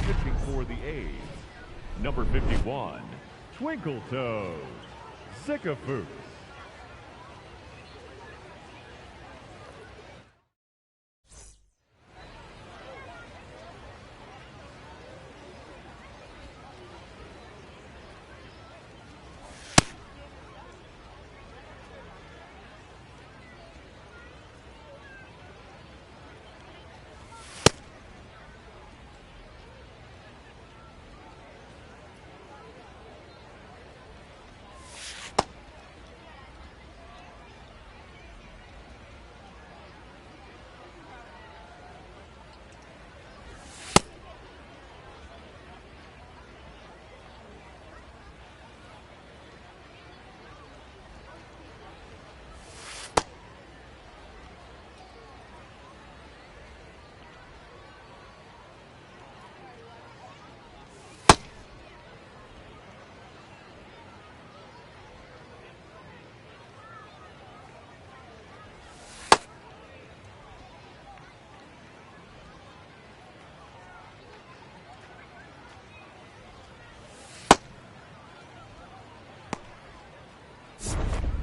Pitching for the A's, number 51, Twinkletoes Zickafoose.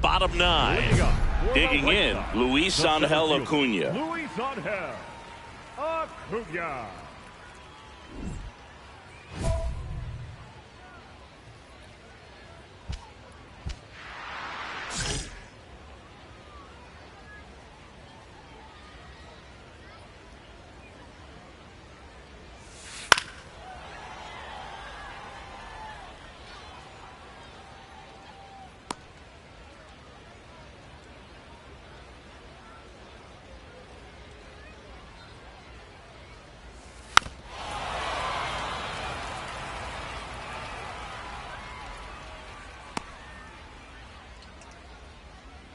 Bottom nine. Digging in, Luis Angel Acuna. Luis Angel Acuna.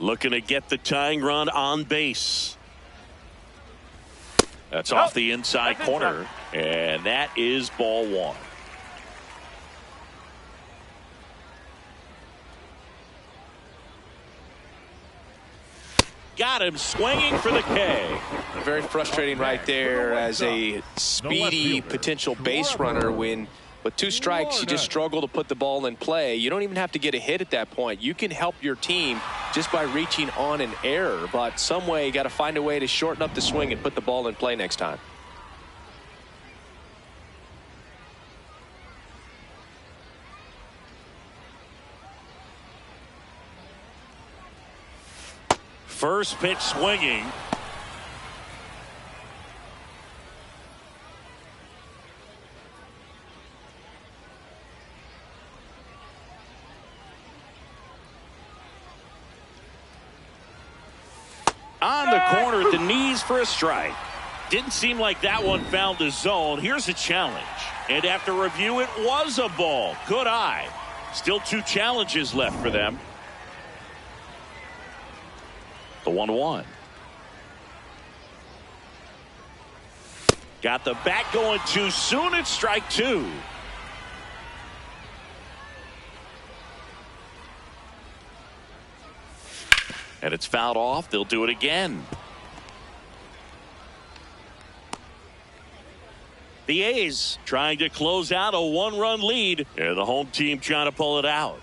Looking to get the tying run on base. That's off the inside corner, and that is ball one. Got him swinging for the K. Very frustrating right there as a speedy potential base runner when with two strikes you just struggle to put the ball in play. You don't even have to get a hit at that point. You can help your team just by reaching on an error, but some way you got to find a way to shorten up the swing and put the ball in play next time. First pitch swinging. On the corner at the knees for a strike. Didn't seem like that one found the zone. Here's a challenge. And after review, it was a ball. Good eye. Still two challenges left for them. The 1-1. Got the bat going too soon. It's strike two. And it's fouled off. They'll do it again. The A's trying to close out a one-run lead. And the home team trying to pull it out.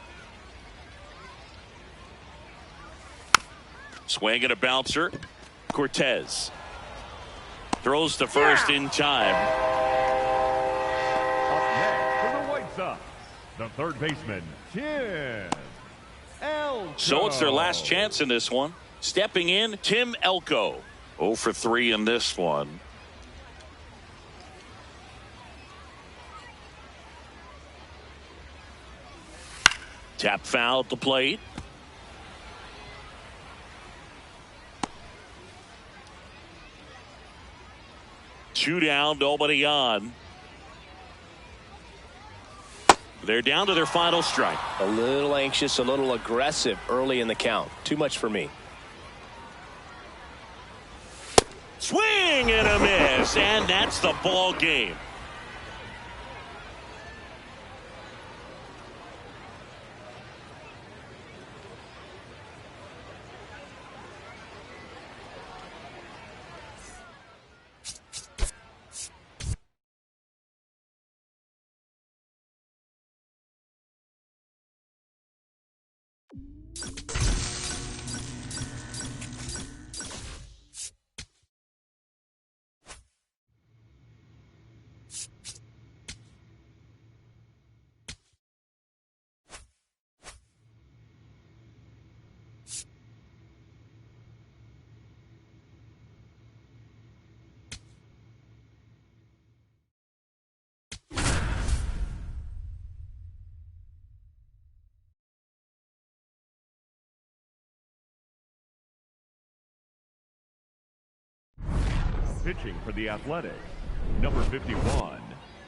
Swing and a bouncer. Cortez throws to first in time. Up next for the White Sox, the third baseman, Tim Elko. So it's their last chance in this one. Stepping in, Tim Elko. 0 for 3 in this one. Tap foul at the plate. Two down, nobody on. They're down to their final strike. A little anxious, a little aggressive early in the count. Too much for me. Swing and a miss, and that's the ball game. Pitching for the Athletics, number 51,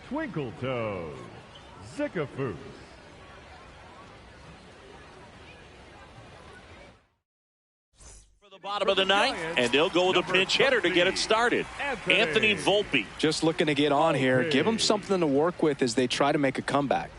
Twinkletoes Zickafoose. For the bottom of the ninth, and they'll go with a pinch hitter to get it started. Anthony Volpe. Just looking to get on here. Give them something to work with as they try to make a comeback.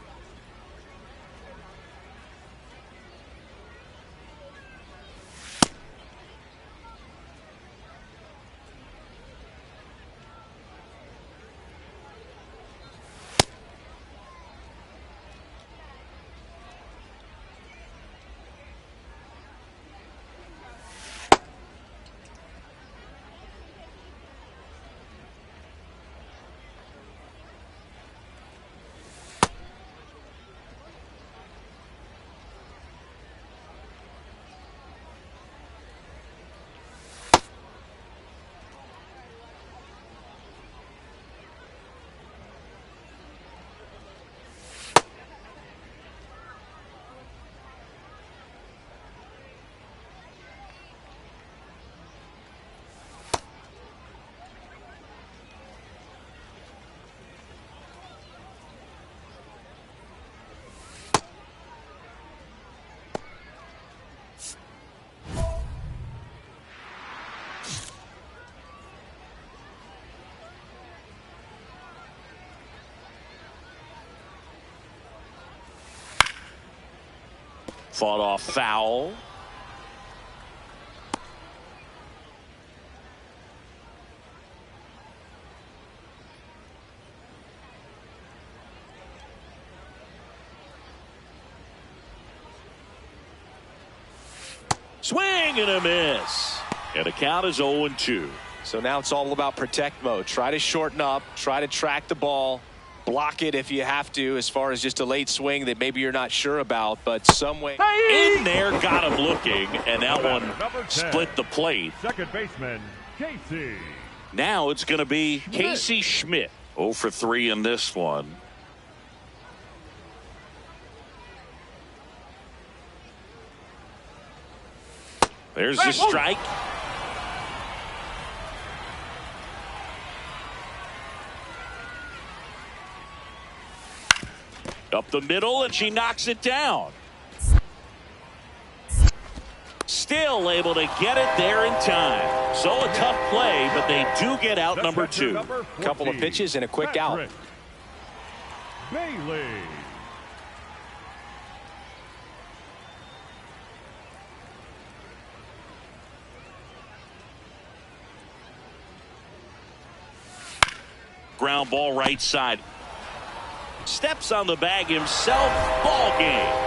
Fought off foul. Swing and a miss. And the count is 0-2. So now it's all about protect mode. Try to shorten up, try to track the ball, block it if you have to, as far as just a late swing that maybe you're not sure about, but some way in there, got him looking, and that one split the plate. Second baseman, Casey. Now it's going to be Casey Schmidt. 0 for 3 in this one. There's the strike. Up the middle, and she knocks it down. Still able to get it there in time. So a tough play, but they do get out number 2. A couple of pitches and a quick out. Bailey. ground ball right side. Steps on the bag himself. Ball game.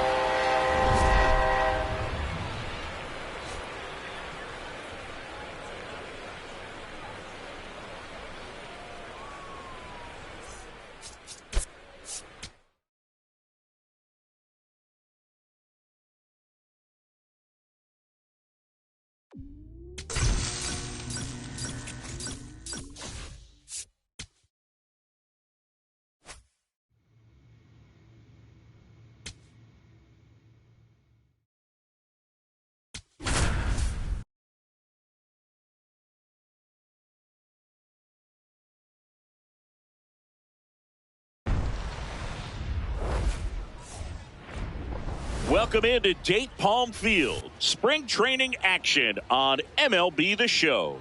Welcome into Date Palm Field. Spring training action on MLB The Show.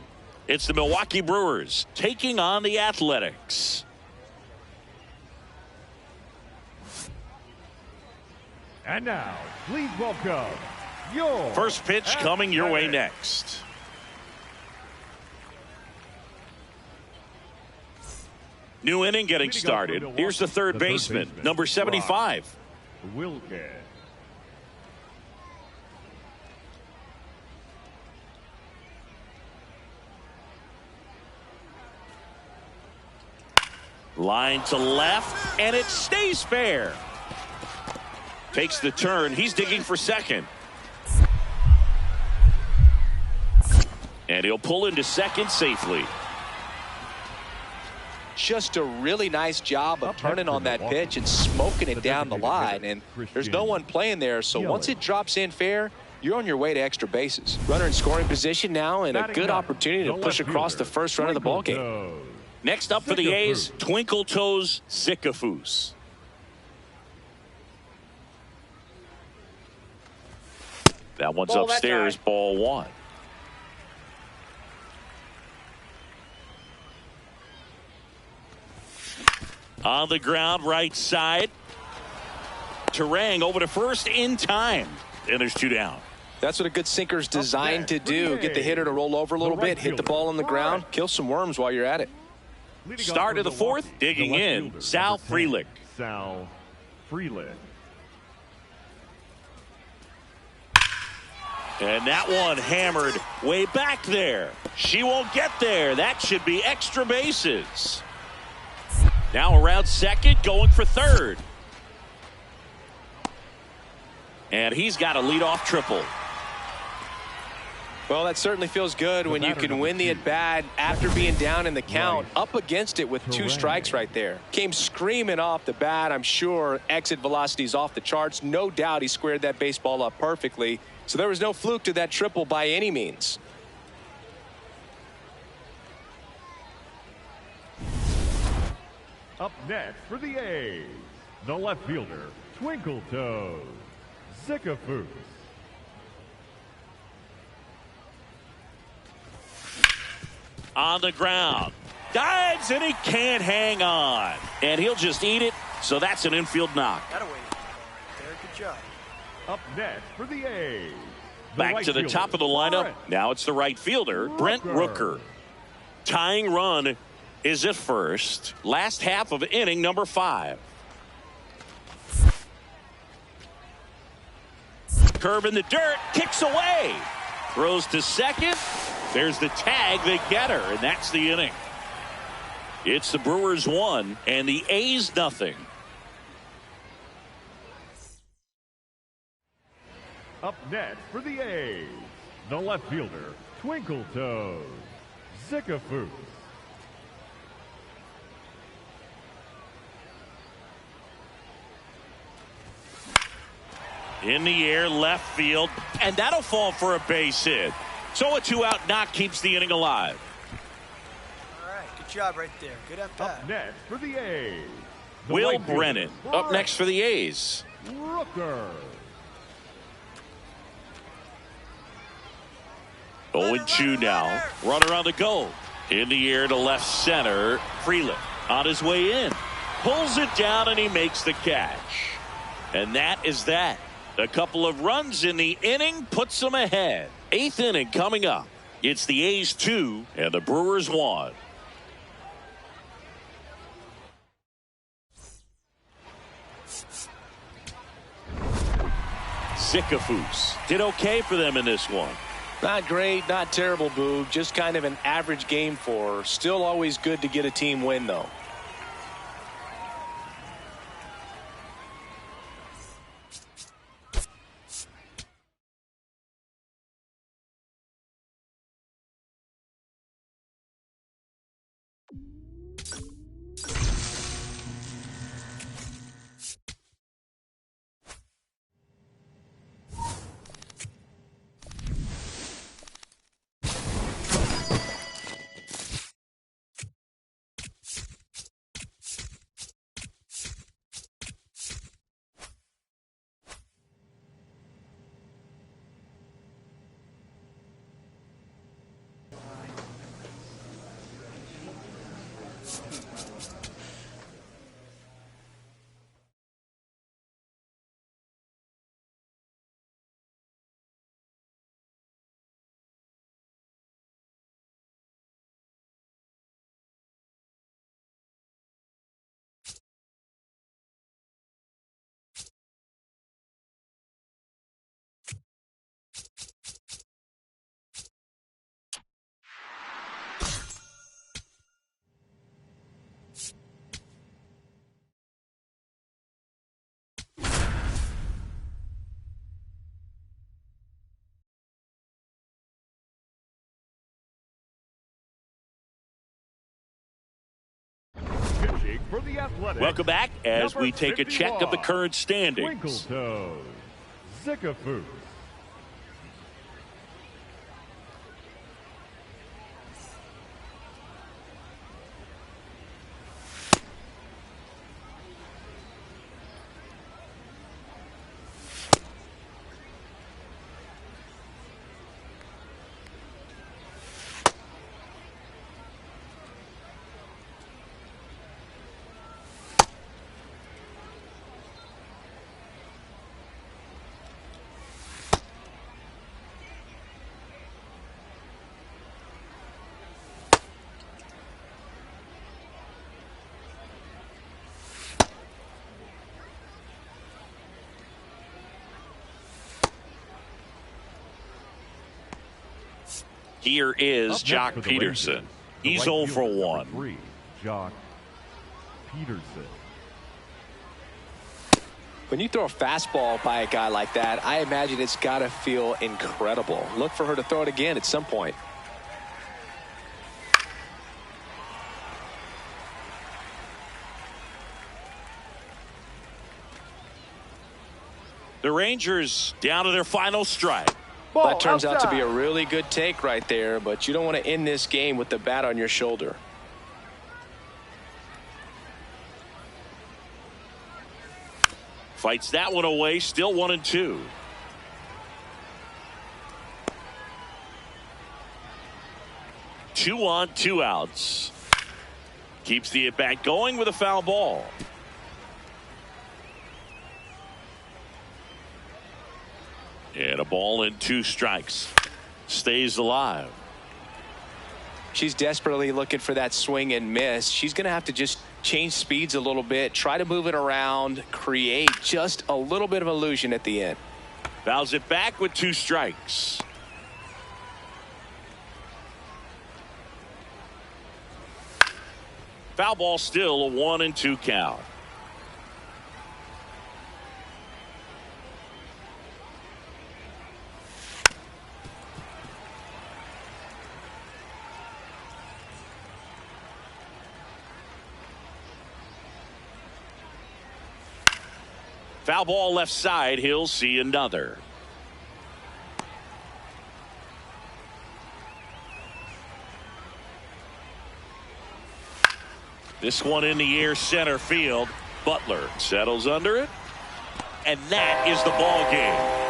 It's the Milwaukee Brewers taking on the Athletics. And now, please welcome your first pitch coming your way next. New inning getting started. Here's the third baseman, number 75. Wilke. Line to left, and it stays fair. Takes the turn. He's digging for second. And he'll pull into second safely. Just a really nice job of turning on that pitch and smoking it down the line. And there's no one playing there, so once it drops in fair, you're on your way to extra bases. Runner in scoring position now, and a good opportunity to push across the first run of the ballgame. Next up for the A's, Twinkletoes Zickafoose. That one's upstairs, ball one. On the ground, right side. Terang over to first in time. And there's two down. That's what a good sinker's designed to do. Get the hitter to roll over a little bit, hit the ball on the ground, kill some worms while you're at it. Start of the fourth, digging in, Sal Frelick. Sal Frelick. And that one hammered way back there. She won't get there. That should be extra bases. Now around second, going for third. And he's got a leadoff triple. Well, that certainly feels good when you can win the at-bat after being down in the count, up against it with two strikes right there. Came screaming off the bat. I'm sure exit velocity's off the charts. No doubt he squared that baseball up perfectly. So there was no fluke to that triple by any means. Up next for the A's, the left fielder, Twinkletoes Zickafoose. On the ground. Dives, and he can't hang on. And he'll just eat it. So that's an infield knock. That'll wait. There, good job. Up next for the A's. Back to the top of the lineup. Now it's the right fielder, Brent Rooker. Tying run is at first. Last half of inning number 5. Curve in the dirt, kicks away. Throws to second. There's the tag, they get her, and that's the inning. It's the Brewers 1 and the A's nothing. Up next for the A's, the left fielder, Twinkletoes Zickafoose. In the air, left field, and that'll fall for a base hit. So a 2-out knock keeps the inning alive. All right, good job right there. Good at bat. Up next for the A's, the Will right fielder, Brennan up next for the A's. Rooker. 0-2 now. Runner on the go. In the air to left center. Frelick on his way in. Pulls it down and he makes the catch. And that is that. A couple of runs in the inning puts them ahead. 8th inning coming up. It's the A's 2 and the Brewers 1. Zickafoose did okay for them in this one. Not great, not terrible, Boo. Just kind of an average game for her. Still always good to get a team win, though. For the Athletics, welcome back as we take a check of the current standings. Twinkletoes Zickafoose. Here is Jock Peterson. He's 0 for 1. 3, Jock Peterson. When you throw a fastball by a guy like that, I imagine it's got to feel incredible. Look for her to throw it again at some point. The Rangers down to their final strike. Ball That turns out to be outside. a really good take right there, but you don't want to end this game with the bat on your shoulder. Fights that one away, still 1-2. Two on, 2 outs. Keeps the at-bat going with a foul ball. And a ball and 2 strikes. Stays alive. She's desperately looking for that swing and miss. She's going to have to just change speeds a little bit, try to move it around, create just a little bit of illusion at the end. Fouls it back with 2 strikes. Foul ball, still a 1-2 count. Foul ball left side. He'll see another. This one in the air, center field. Butler settles under it. And that is the ball game.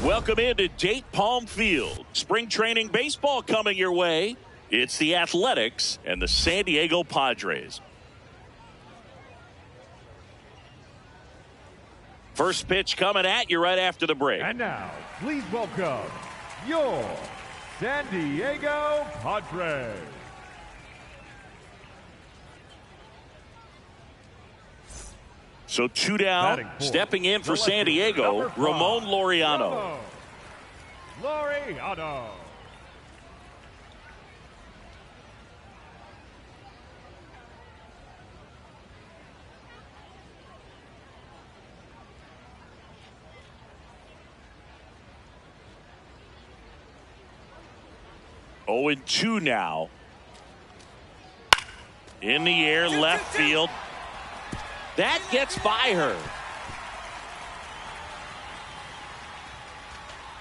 Welcome into Date Palm Field. Spring training baseball coming your way. It's the Athletics and the San Diego Padres. First pitch coming at you right after the break. And now, please welcome your San Diego Padres. So 2 down, stepping in for San Diego, Ramon Laureano. Laureano. Oh, and 2 now. In the air, left field. That gets by her.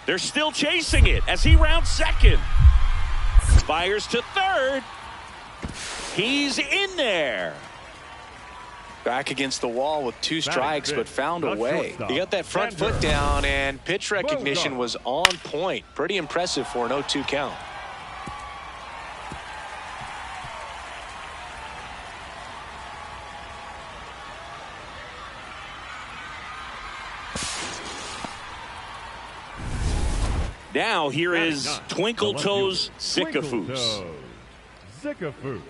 They're still chasing it as he rounds second. Fires to third. He's in there. Back against the wall with 2 strikes, but found a way. He got that front foot down, and pitch recognition was on point. Pretty impressive for an 0-2 count. Now here is Twinkletoes Zickafoose. Zickafoose.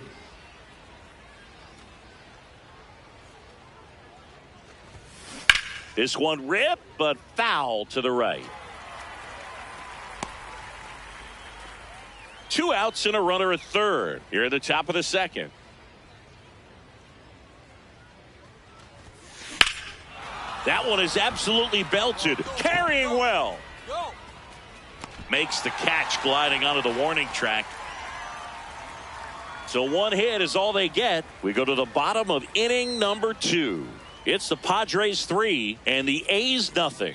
This one ripped, but foul to the right. 2 outs and a runner at third. Here at the top of the second. That one is absolutely belted. Carrying well. Makes the catch gliding onto the warning track. So 1 hit is all they get. We go to the bottom of inning number 2. It's the Padres 3 and the A's nothing.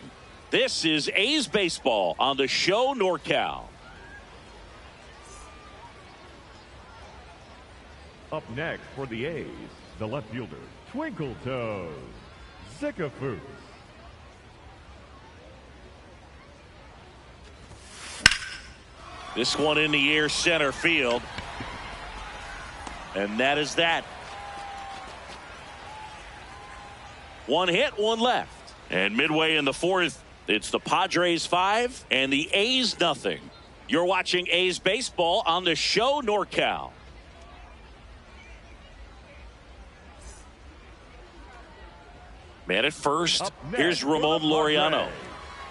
This is A's baseball on the show NorCal. Up next for the A's, the left fielder, Twinkletoes Zickafoose. This one in the air, center field. And that is that. 1 hit, 1 left. And midway in the 4th, it's the Padres 5 and the A's nothing. You're watching A's baseball on the show NorCal. Man at first, here's Ramon Laureano.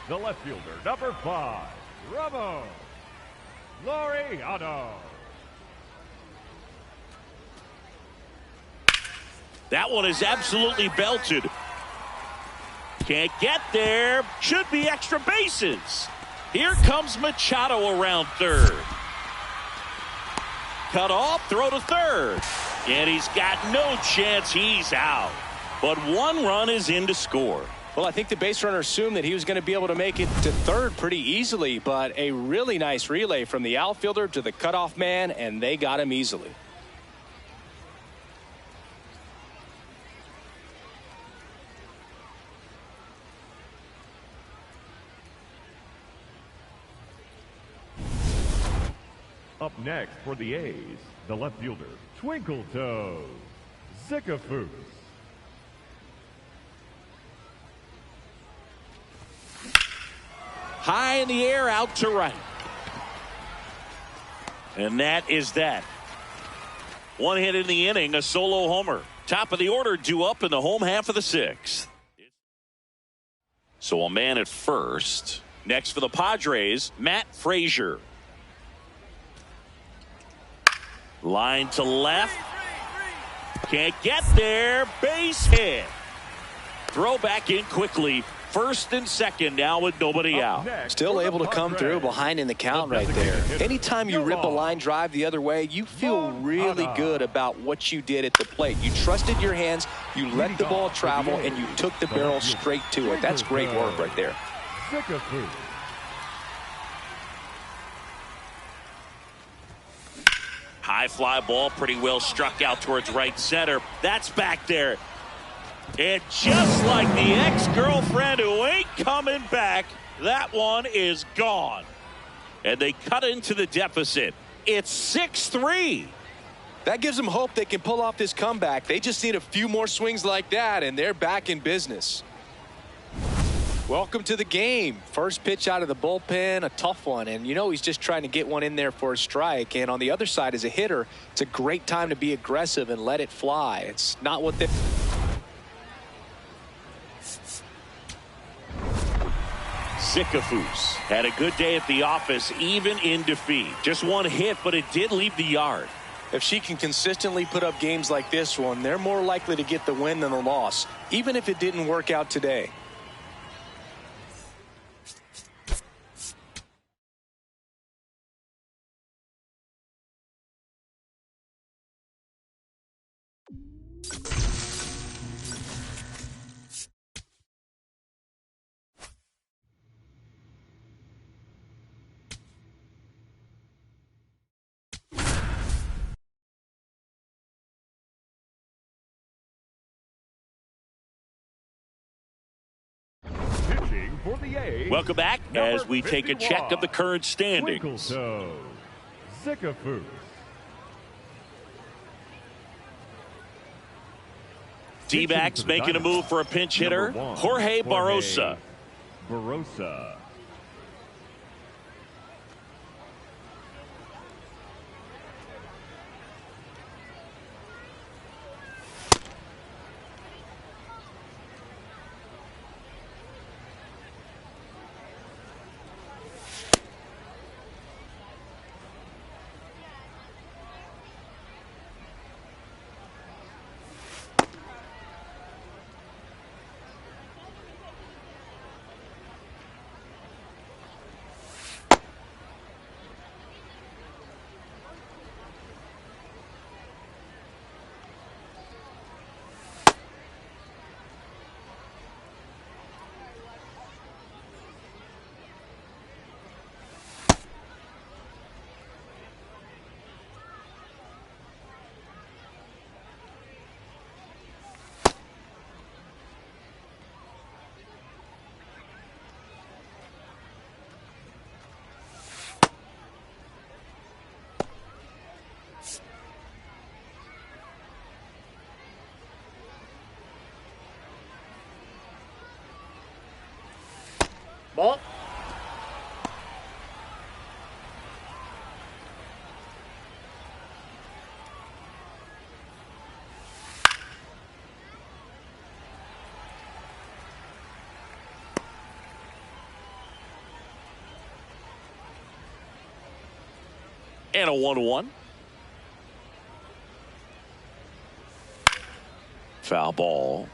The left fielder, number 5, Ramon Laureano. That one is absolutely belted. Can't get there. Should be extra bases. Here comes Machado around third. Cut off, throw to third. And he's got no chance. He's out. But 1 run is in to score. Well, I think the base runner assumed that he was going to be able to make it to third pretty easily, but a really nice relay from the outfielder to the cutoff man, and they got him easily. Up next for the A's, the left fielder, Twinkletoes Zickafoose. High in the air, out to right. And that is that. 1 hit in the inning, a solo homer. Top of the order due up in the home half of the 6th. So a man at first. Next for the Padres, Matt Frazier. Line to left. Can't get there. Base hit. Throw back in quickly. First and second now with nobody out. Still able to come through behind in the count right there. Anytime you rip a line drive the other way, you feel really good about what you did at the plate. You trusted your hands, you let the ball travel, and you took the barrel straight to it. That's great work right there. High fly ball, pretty well struck out towards right center. That's back there. And just like the ex-girlfriend who ain't coming back. That one is gone. And they cut into the deficit. It's 6-3. That gives them hope they can pull off this comeback. They just need a few more swings like that, and they're back in business. Welcome to the game. First pitch out of the bullpen, a tough one. And, you know, he's just trying to get one in there for a strike. And on the other side, as a hitter, it's a great time to be aggressive and let it fly. It's not what they... Zickafoose had a good day at the office, even in defeat. Just one hit, but it did leave the yard. If she can consistently put up games like this one, they're more likely to get the win than the loss, even if it didn't work out today. For the A's, welcome back as we take a check of the current standings. Twinkletoes Zickafoose. D-backs making a move for a pinch hitter, Jorge Barrosa. Barrosa. Ball. And a 1-1. Foul ball.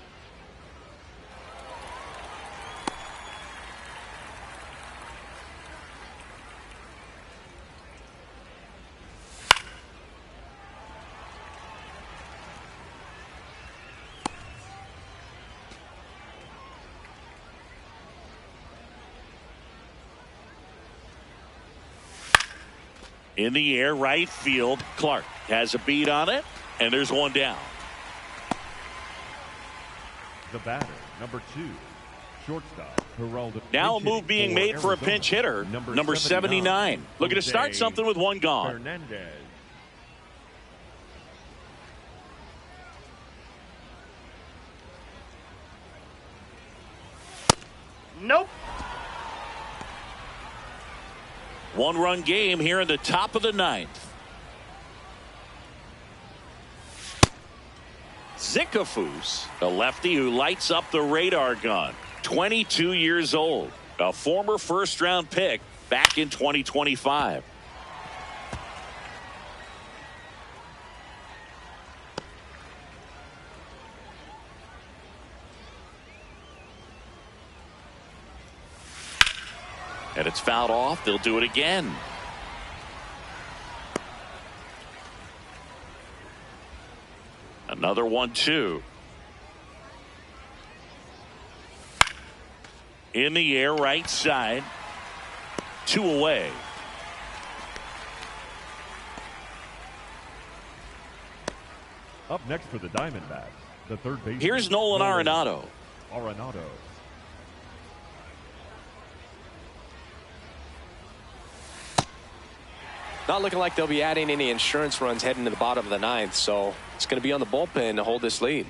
In the air, right field. Clark has a beat on it, and there's one down. The batter, number 2, shortstop, Geraldo. Now a move being made for a pinch hitter, number 79. Looking to start something with one gone. Hernandez. Nope. One-run game here in the top of the 9th. Zickafoose, the lefty who lights up the radar gun. 22 years old. A former first-round pick back in 2025. And it's fouled off. They'll do it again. Another 1-2. In the air, right side. 2 away. Up next for the Diamondbacks, the third baseman. Here's Nolan Arenado. Arenado. Not looking like they'll be adding any insurance runs heading to the bottom of the ninth, so it's going to be on the bullpen to hold this lead.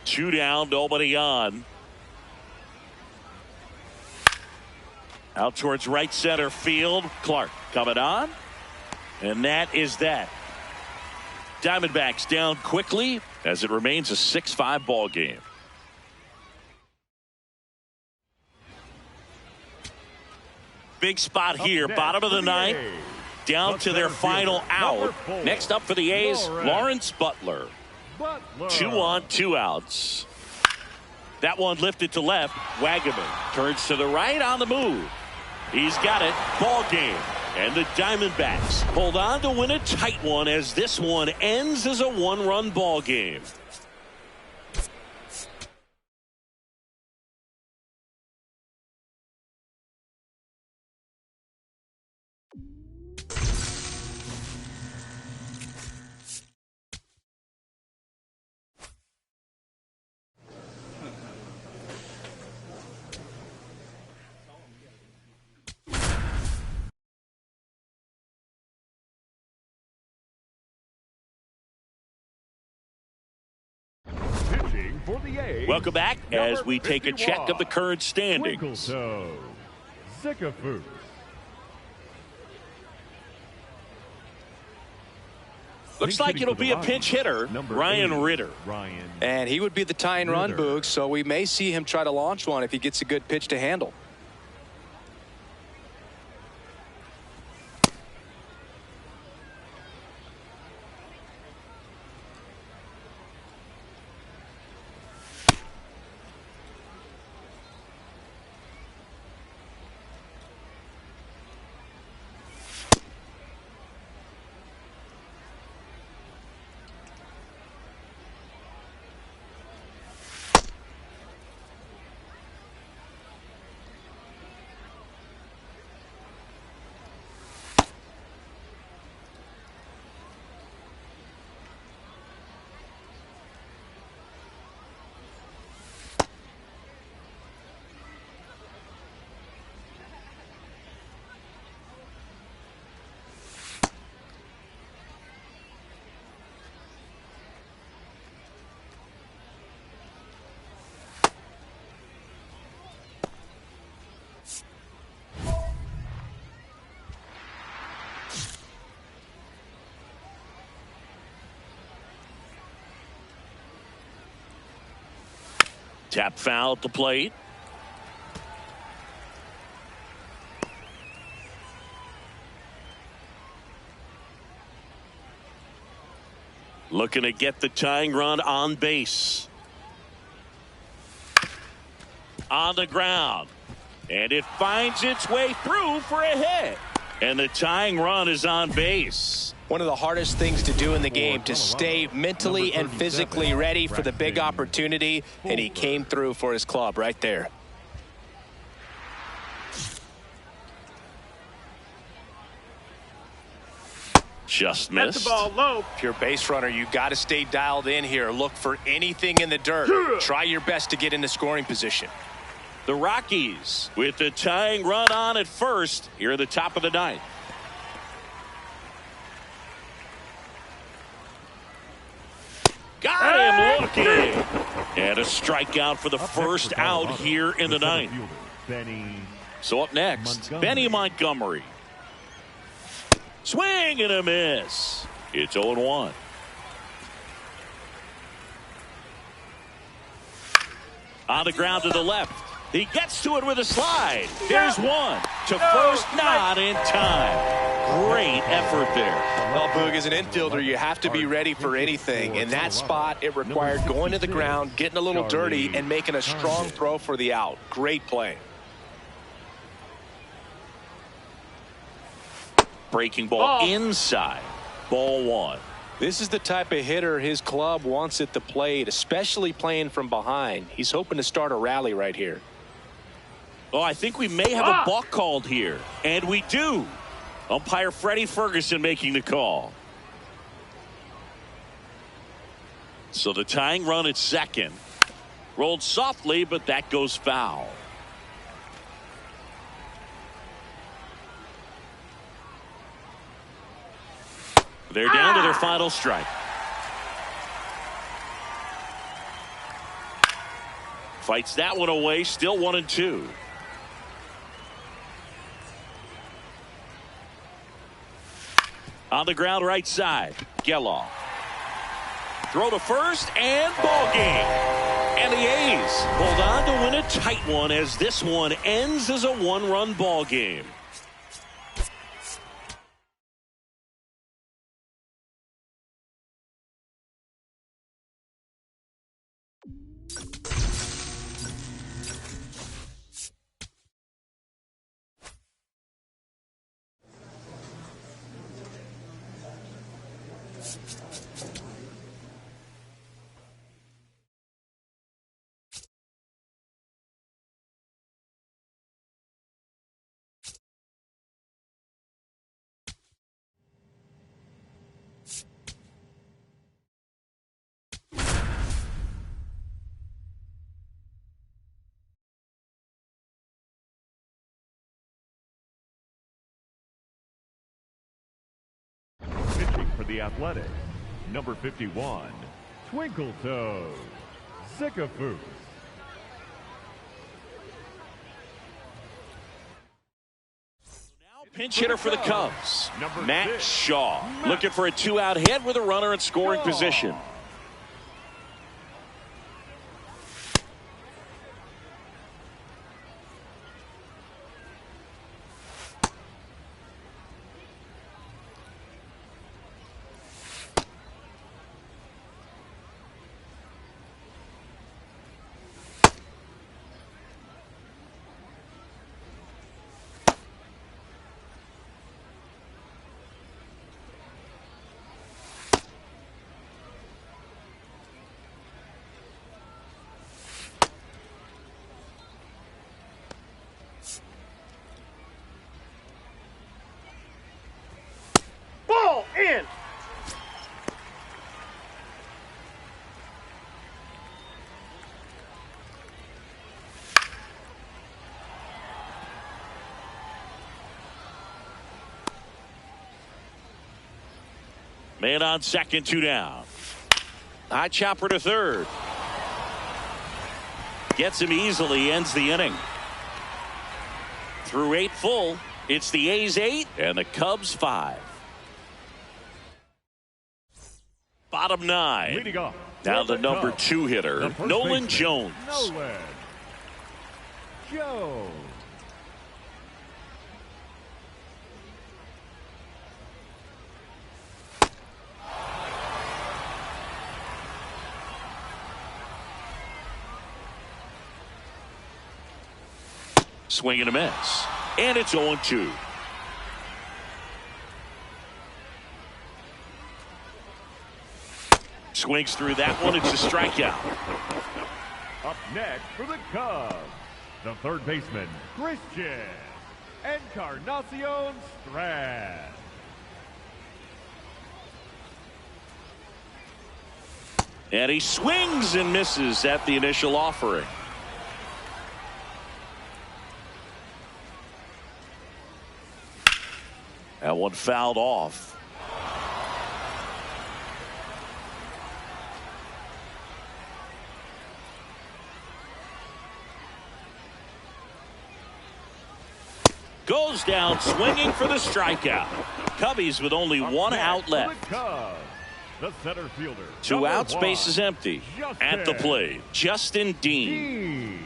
Two down, nobody on. Out towards right center field. Clark coming on. And that is that. Diamondbacks down quickly as it remains a 6-5 ball game. Big spot here, bottom of the ninth, down to their final out. Next up for the A's, Lawrence Butler. 2 on, 2 outs. That one lifted to left. Wagaman turns to the right on the move. He's got it. Ball game. And the Diamondbacks hold on to win a tight one as this one ends as a 1-run ball game. For the A's, welcome back as we take a check of the current standings. Twinkletoes Zickafoose. Looks like it'll be a pinch hitter, Ryan Ritter. And he would be the tying run, Boog, so we may see him try to launch one if he gets a good pitch to handle. Tap foul at the plate. Looking to get the tying run on base. On the ground. And it finds its way through for a hit. And the tying run is on base. One of the hardest things to do in the game, to stay mentally and physically ready for the big opportunity, and he came through for his club right there. Just missed. The ball low. If you're a base runner, you got to stay dialed in here. Look for anything in the dirt. Try your best to get into scoring position. The Rockies with the tying run on at first here at the top of the ninth. Got him looking. And a strikeout for the first out here in the ninth. So up next, Benny Montgomery. Swing and a miss. It's 0-1. On the ground to the left. He gets to it with a slide. There's one. To first, not in time. Great effort there. Well, Boog, as an infielder, you have to be ready for anything. In that spot, it required going to the ground, getting a little dirty, and making a strong throw for the out. Great play. Breaking ball inside. Ball one. This is the type of hitter his club wants at the plate, especially playing from behind. He's hoping to start a rally right here. Oh, I think we may have a balk called here. And we do. Umpire Freddie Ferguson making the call. So the tying run at second. Rolled softly, but that goes foul. They're down to their final strike. Fights that one away, still 1-2. On the ground right side, Geloff. Throw to first and ball game. And the A's hold on to win a tight one as this one ends as a 1-run ball game. For the Athletics, number 51, Twinkletoes Zickafoose. Now pinch hitter for the Cubs, Matt Shaw, looking for a 2-out hit with a runner in scoring position. In. Man on second, 2 down. High chopper to third. Gets him easily, ends the inning. Through 8 full, it's the A's 8 and the Cubs 5. Bottom 9. Leading off. Now the number 2 hitter, Nolan Jones. Nolan Jones. Swing and a miss. And it's 0-2. Swings through that one. It's a strikeout. Up next for the Cubs, the third baseman, Christian Encarnacion Strand. And he swings and misses at the initial offering. That one fouled off. Goes down swinging for the strikeout. Cubbies with only 1 out left. The center fielder. 2 outs, base is empty. At the plate, Justin Dean.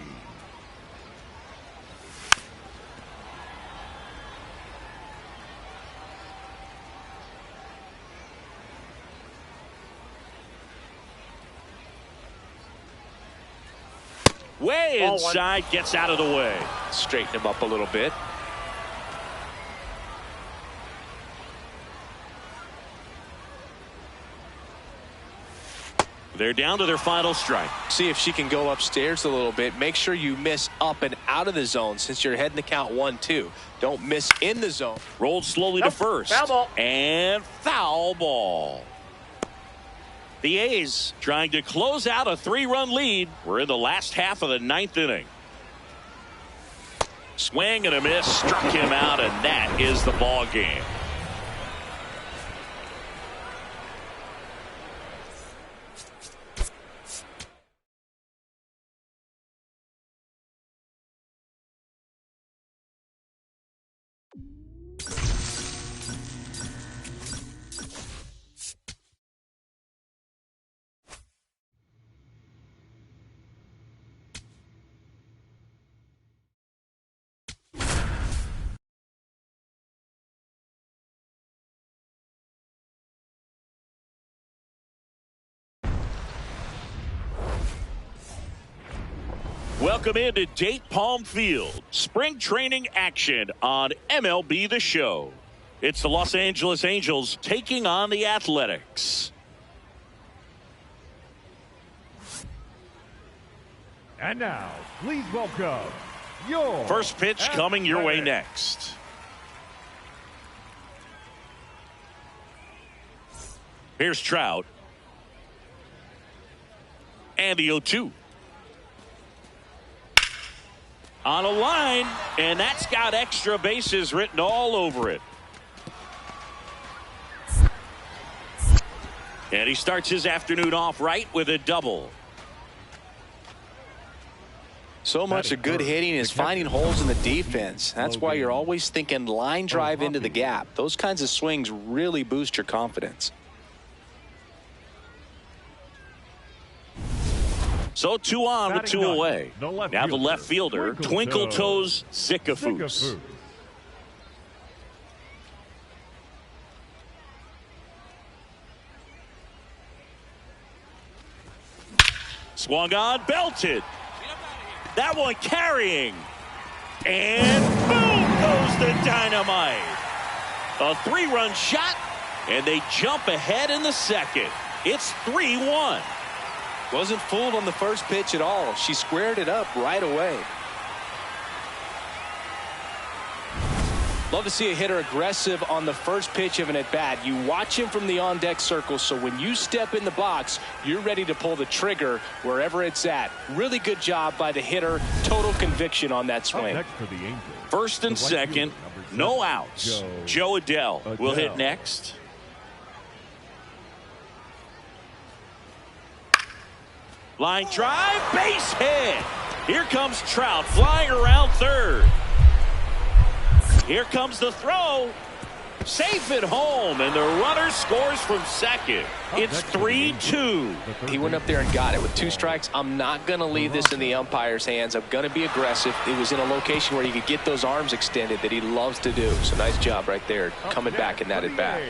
Way inside, gets out of the way. Straighten him up a little bit. They're down to their final strike. See if she can go upstairs a little bit. Make sure you miss up and out of the zone since you're heading to count 1-2. Don't miss in the zone. Rolled slowly to first. Foul ball. And foul ball. The A's trying to close out a 3-run lead. We're in the last half of the 9th inning. Swing and a miss, struck him out, and that is the ball game. Welcome into Date Palm Field. Spring training action on MLB The Show. It's the Los Angeles Angels taking on the Athletics. And now, please welcome your first pitch coming your way next. Here's Trout. And the 0-2. On a line, and that's got extra bases written all over it. And he starts his afternoon off right with a double. So much of good hitting is finding holes in the defense. That's why you're always thinking line drive into the gap. Those kinds of swings really boost your confidence. So 2 on with 2 away. Now the left fielder, Twinkletoes Zickafoose. Swung on, belted. That one carrying. And boom goes the dynamite. A 3-run shot, and they jump ahead in the second. It's 3-1. Wasn't fooled on the first pitch at all. She squared it up right away. Love to see a hitter aggressive on the first pitch of an at-bat. You watch him from the on-deck circle, so when you step in the box, you're ready to pull the trigger wherever it's at. Really good job by the hitter. Total conviction on that swing. First and second, no outs. Joe Adele will hit next. Line drive, base hit. Here comes Trout flying around third. Here comes the throw. Safe at home, and the runner scores from second. It's 3-2. He went up there and got it with 2 strikes. I'm not going to leave this in the umpire's hands. I'm going to be aggressive. It was in a location where he could get those arms extended that he loves to do. So nice job right there coming back in that at bat.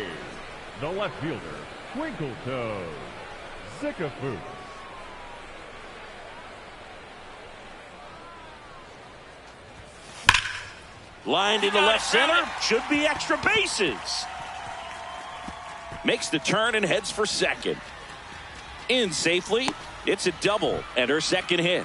The left fielder, Twinkletoes Zickafoose. Lined into left center. Should be extra bases. Makes the turn and heads for second. In safely. It's a double and her second hit.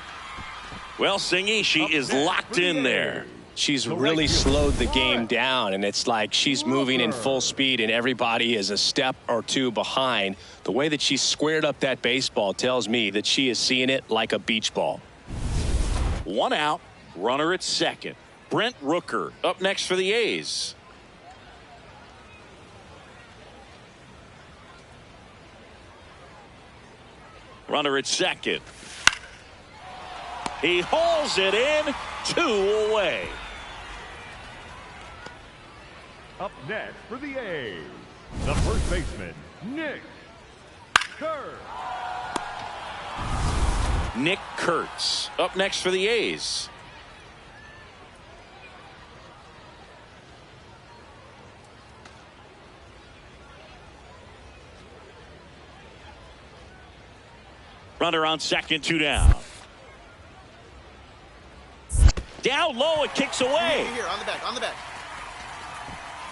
Well, Singy, she is locked in there. She's really slowed the game down, and it's like she's moving in full speed, and everybody is a step or 2 behind. The way that she squared up that baseball tells me that she is seeing it like a beach ball. 1 out. Runner at second. Brent Rooker up next for the A's. Runner at second. He hauls it in. 2 away. Up next for the A's, the first baseman, Nick Kurtz. Nick Kurtz up next for the A's. Runner on second, 2 down. Down low, it kicks away. Here, on the back.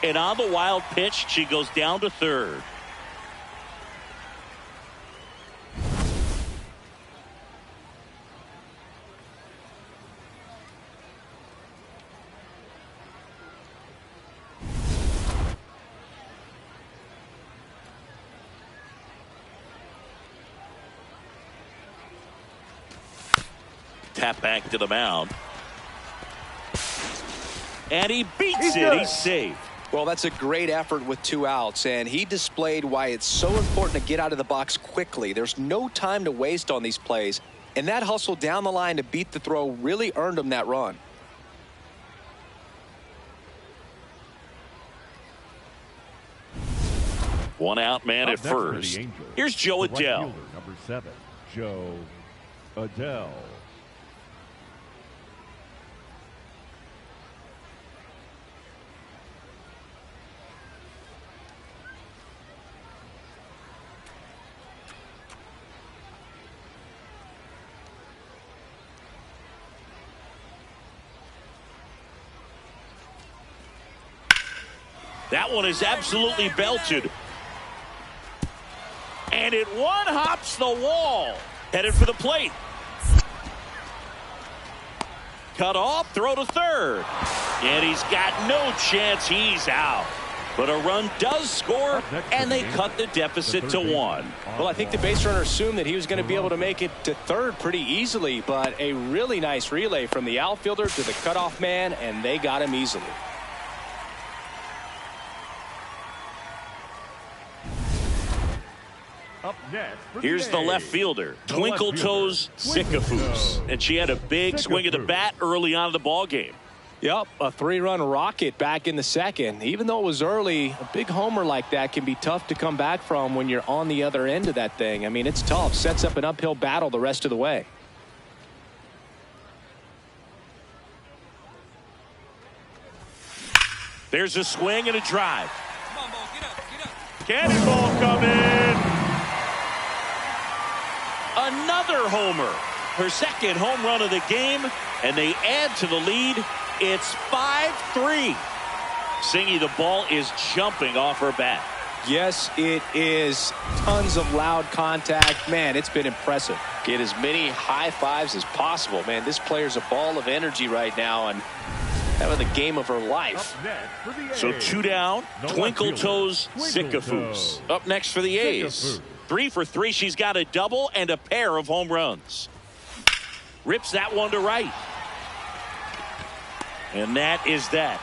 And on the wild pitch, she goes down to third. Tap back to the mound. And he beats it. He's safe. Well, that's a great effort with 2 outs, and he displayed why it's so important to get out of the box quickly. There's no time to waste on these plays, and that hustle down the line to beat the throw really earned him that run. One out man at first. Here's Joe Adele. Number 7, Joe Adele. That one is absolutely belted. And it one-hops the wall. Headed for the plate. Cut off, throw to third. And he's got no chance. He's out. But a run does score, and they cut the deficit to 1. Well, I think the base runner assumed that he was going to be able to make it to third pretty easily, but a really nice relay from the outfielder to the cutoff man, and they got him easily. Up next here's the left fielder, Twinkletoes Zickafoose. And she had a big swing of the bat early on in the ball game. Yep, a 3-run rocket back in the second. Even though it was early, a big homer like that can be tough to come back from when you're on the other end of that thing. I mean, it's tough. Sets up an uphill battle the rest of the way. There's a swing and a drive. Come on, ball, get up. Cannonball coming. Another homer. Her second home run of the game, and they add to the lead. It's 5-3. Singy, the ball is jumping off her bat. Yes, it is. Tons of loud contact. Man, it's been impressive. Get as many high fives as possible. Man, this player's a ball of energy right now and having the game of her life. So 2 down. Twinkletoes Zickafoose. Up next for the A's. 3 for 3. She's got a double and a pair of home runs. Rips that one to right. And that is that.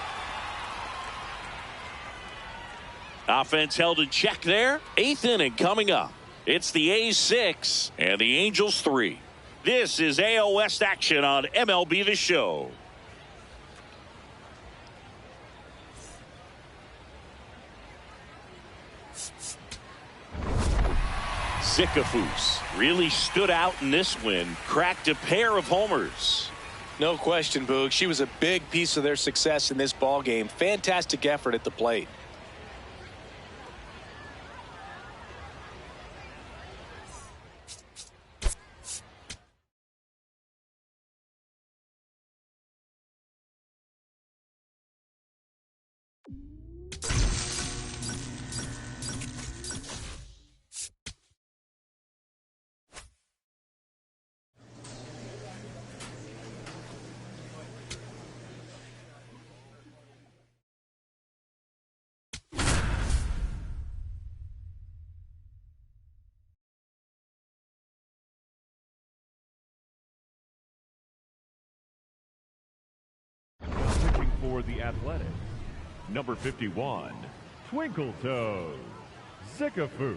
Offense held in check there. 8th inning coming up. It's the A's 6 and the Angels 3. This is AL West action on MLB The Show. Zickafoose really stood out in this win. Cracked a pair of homers. No question, Boog. She was a big piece of their success in this ball game. Fantastic effort at the plate. For the Athletics, number 51, Twinkletoes Zickafoose.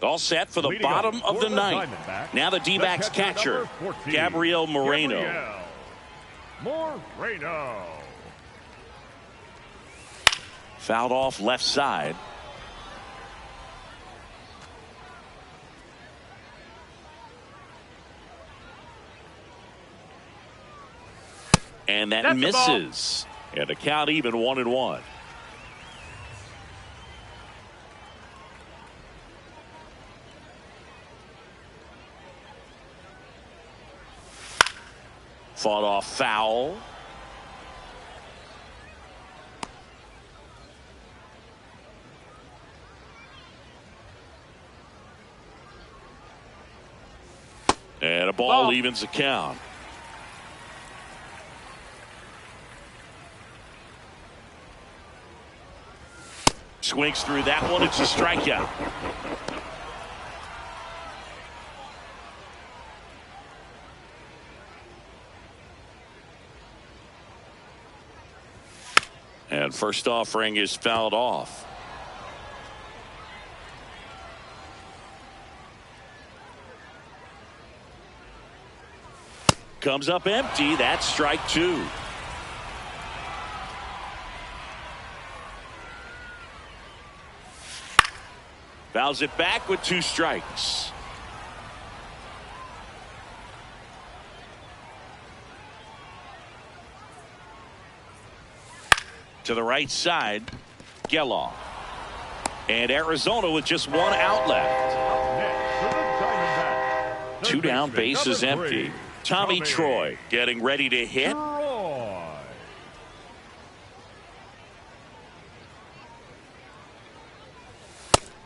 All set for the Leading bottom up of the for ninth. Diamondbacks, Now the D-backs the catcher, number 14, Gabriel Moreno. Moreno. Fouled off left side. And that misses. And the count even 1-1. Fought off foul. And a ball evens the count. Swings through that one. It's a strikeout. And first offering is fouled off. Comes up empty. That's strike two. Fouls it back with 2 strikes. To the right side, Geloff. And Arizona with just 1 out left. 2 down, bases empty. Tommy Troy getting ready to hit.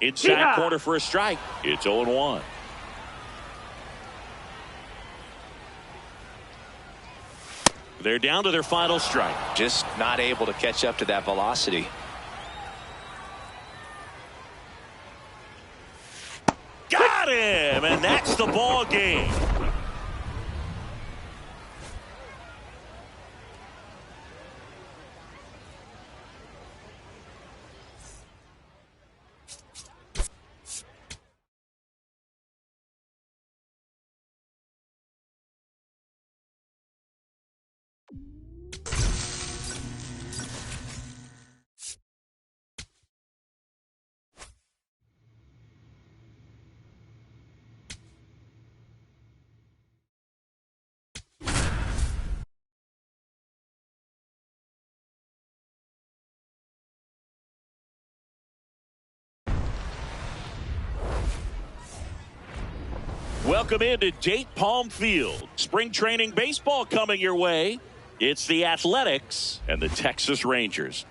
Inside corner for a strike. It's 0-1. They're down to their final strike. Just not able to catch up to that velocity. Got him, and that's the ball game. Welcome into Date Palm Field. Spring training baseball coming your way. It's the Athletics and the Texas Rangers.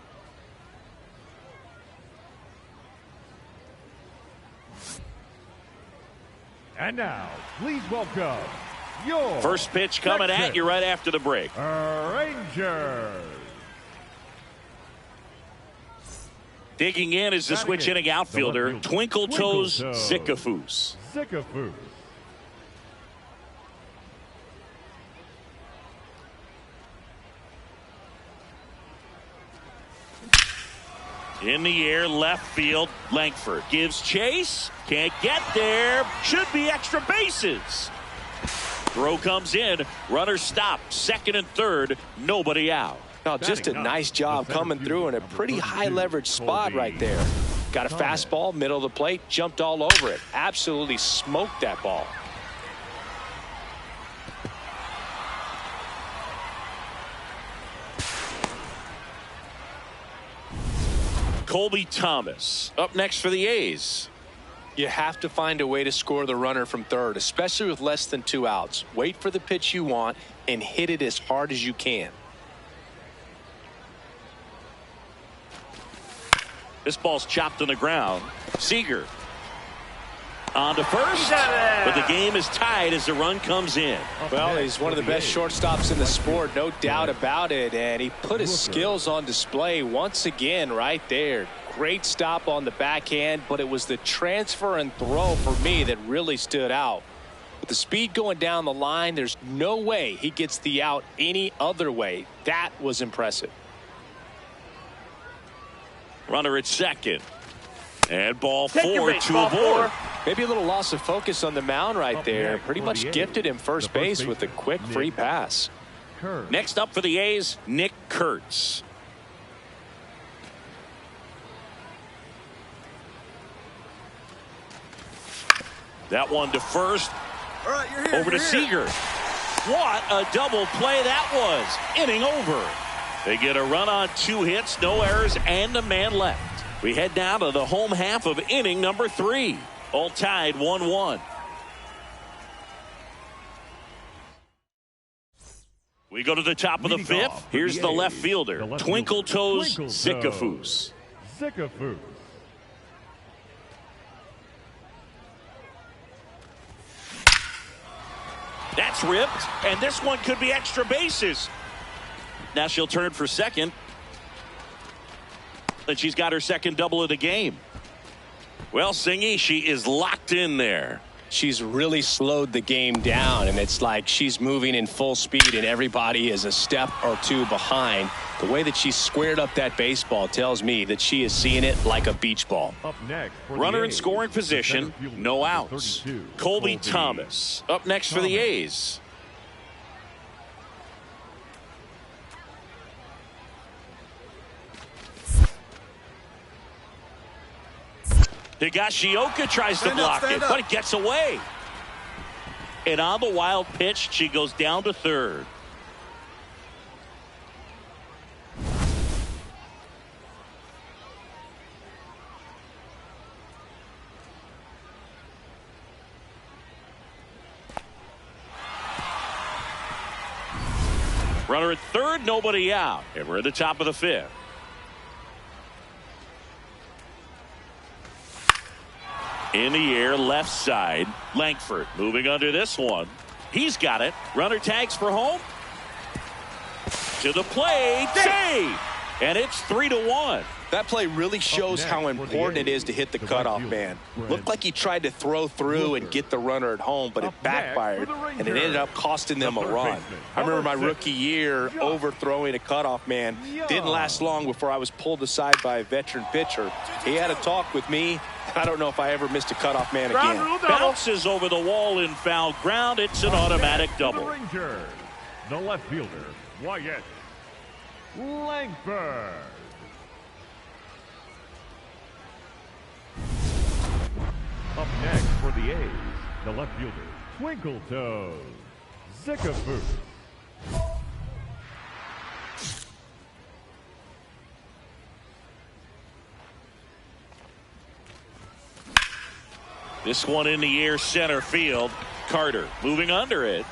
And now, please welcome your first pitch coming at you right after the break. Rangers. Digging in is the switch inning outfielder, Twinkletoes Zickafoose. Zickafoose. In the air, left field, Langford gives chase, can't get there, should be extra bases. Throw comes in, runner stopped, second and third, nobody out. Oh, just a nice job coming through in a pretty high leverage spot right there. Got a fastball, middle of the plate, jumped all over it. Absolutely smoked that ball. Colby Thomas up next for the A's. You have to find a way to score the runner from third, especially with less than 2 outs. Wait for the pitch you want and hit it as hard as you can. This ball's chopped on the ground. Seager on to first, but the game is tied as the run comes in. Well, he's one of the best shortstops in the sport, no doubt about it, and he put his skills on display once again right there. Great stop on the backhand, but it was the transfer and throw for me that really stood out. With the speed going down the line, there's no way he gets the out any other way. That was impressive. Runner at second. And ball 4, 2 aboard. Maybe a little loss of focus on the mound right there. Pretty much gifted him first base with a quick free pass. Next up for the A's, Nick Kurtz. That one to first. All right, you're here. Over to Seager. What a double play that was. Inning over. They get a run on 2 hits, no errors, and a man left. We head down to the home half of inning number 3. All tied 1-1. We go to the top of the 5th. Here's the left fielder, Twinkletoes Zickafoose. Zickafoose. That's ripped, and this one could be extra bases. Now she'll turn for second. And she's got her second double of the game. Well, Singy, she is locked in there. She's really slowed the game down, and it's like she's moving in full speed, and everybody is a step or 2 behind. The way that she squared up that baseball tells me that she is seeing it like a beach ball. Up next, runner in scoring position, no outs. Colby Thomas up next for the A's. Higashioka tries to block it, but it gets away. And on the wild pitch, she goes down to third. Runner at third, nobody out. And we're at the top of the 5th. In the air, left side. Langford moving under this one. He's got it. Runner tags for home. To the plate. Save! And it's 3-1. That play really shows how important it is to hit the cutoff man. Looked like he tried to throw through and get the runner at home, but it backfired, and it ended up costing them a run. I remember my rookie year overthrowing a cutoff man. Didn't last long before I was pulled aside by a veteran pitcher. He had a talk with me. I don't know if I ever missed a cutoff man again. Bounces over the wall in foul ground. It's an automatic double. The left fielder, Wyatt Langford. Up next for the A's, the left fielder, Twinkletoes Zickafoose. This one in the air, center field. Carter moving under it.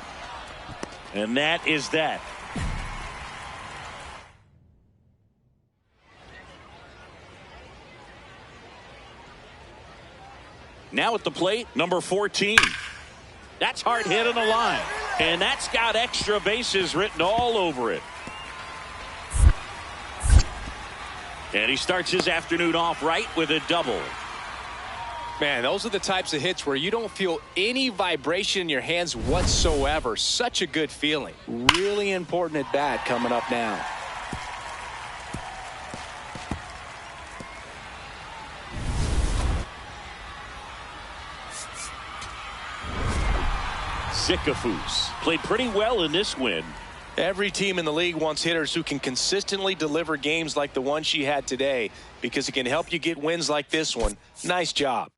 And that is that. Now at the plate, number 14. That's hard hit on the line. And that's got extra bases written all over it. And he starts his afternoon off right with a double. Man, those are the types of hits where you don't feel any vibration in your hands whatsoever. Such a good feeling. Really important at bat coming up now. Zickafoose played pretty well in this win. Every team in the league wants hitters who can consistently deliver games like the one she had today, because it can help you get wins like this one. Nice job.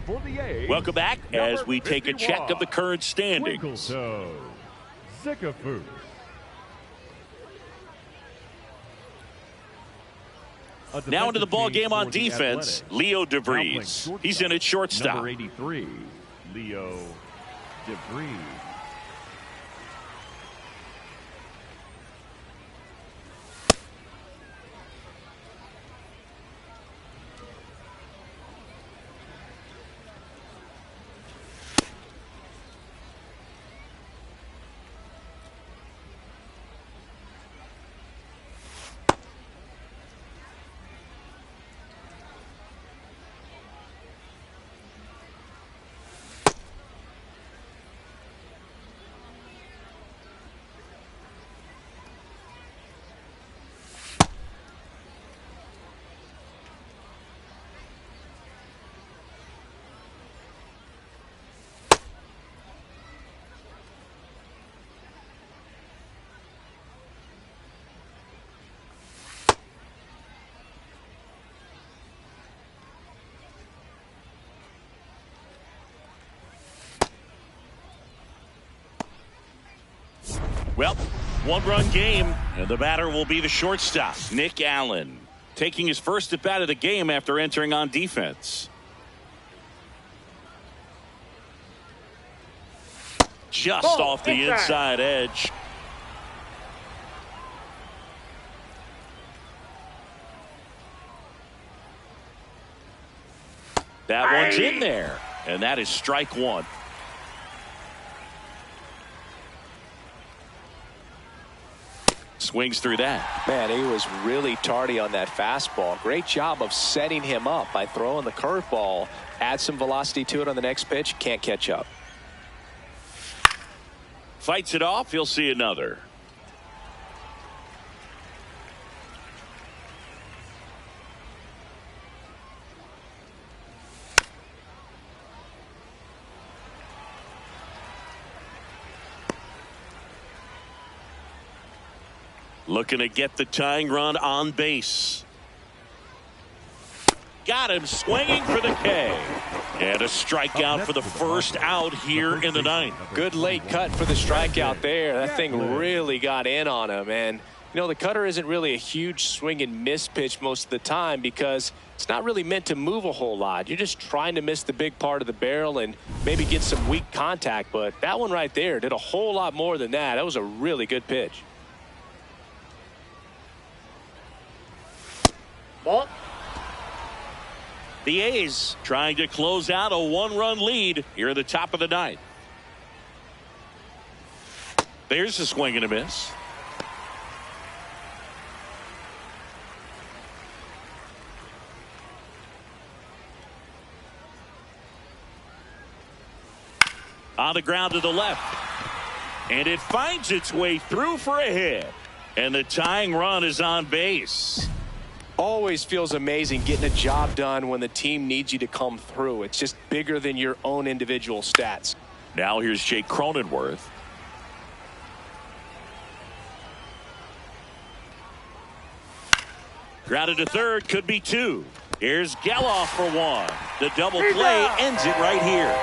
For the A's, welcome back as we take a check of the current standings. Twinkletoes Zickafoose. Now into the ball game on defense, Leo DeVries. He's in at shortstop. Number 83, Leo DeVries. Well, one-run game, and the batter will be the shortstop, Nick Allen, taking his first at bat of the game after entering on defense. Just off the inside edge. That one's in there, and that is strike one. Swings through that. Man, he was really tardy on that fastball. Great job of setting him up by throwing the curveball. Add some velocity to it on the next pitch. Can't catch up. Fights it off. He'll see another. Looking to get the tying run on base. Got him swinging for the K. And a strikeout for the first out here in the ninth. Good late cut for the strikeout there. That thing really got in on him. And, you know, the cutter isn't really a huge swing and miss pitch most of the time because it's not really meant to move a whole lot. You're just trying to miss the big part of the barrel and maybe get some weak contact. But that one right there did a whole lot more than that. That was a really good pitch. Ball. The A's trying to close out a one-run lead here at the top of the ninth. There's a swing and a miss. On the ground to the left. And it finds its way through for a hit. And the tying run is on base. Always feels amazing getting a job done when the team needs you to come through. It's just bigger than your own individual stats. Now here's Jake Cronenworth. Grounded to third, could be two. Here's Geloff for one. The double play ends it right here.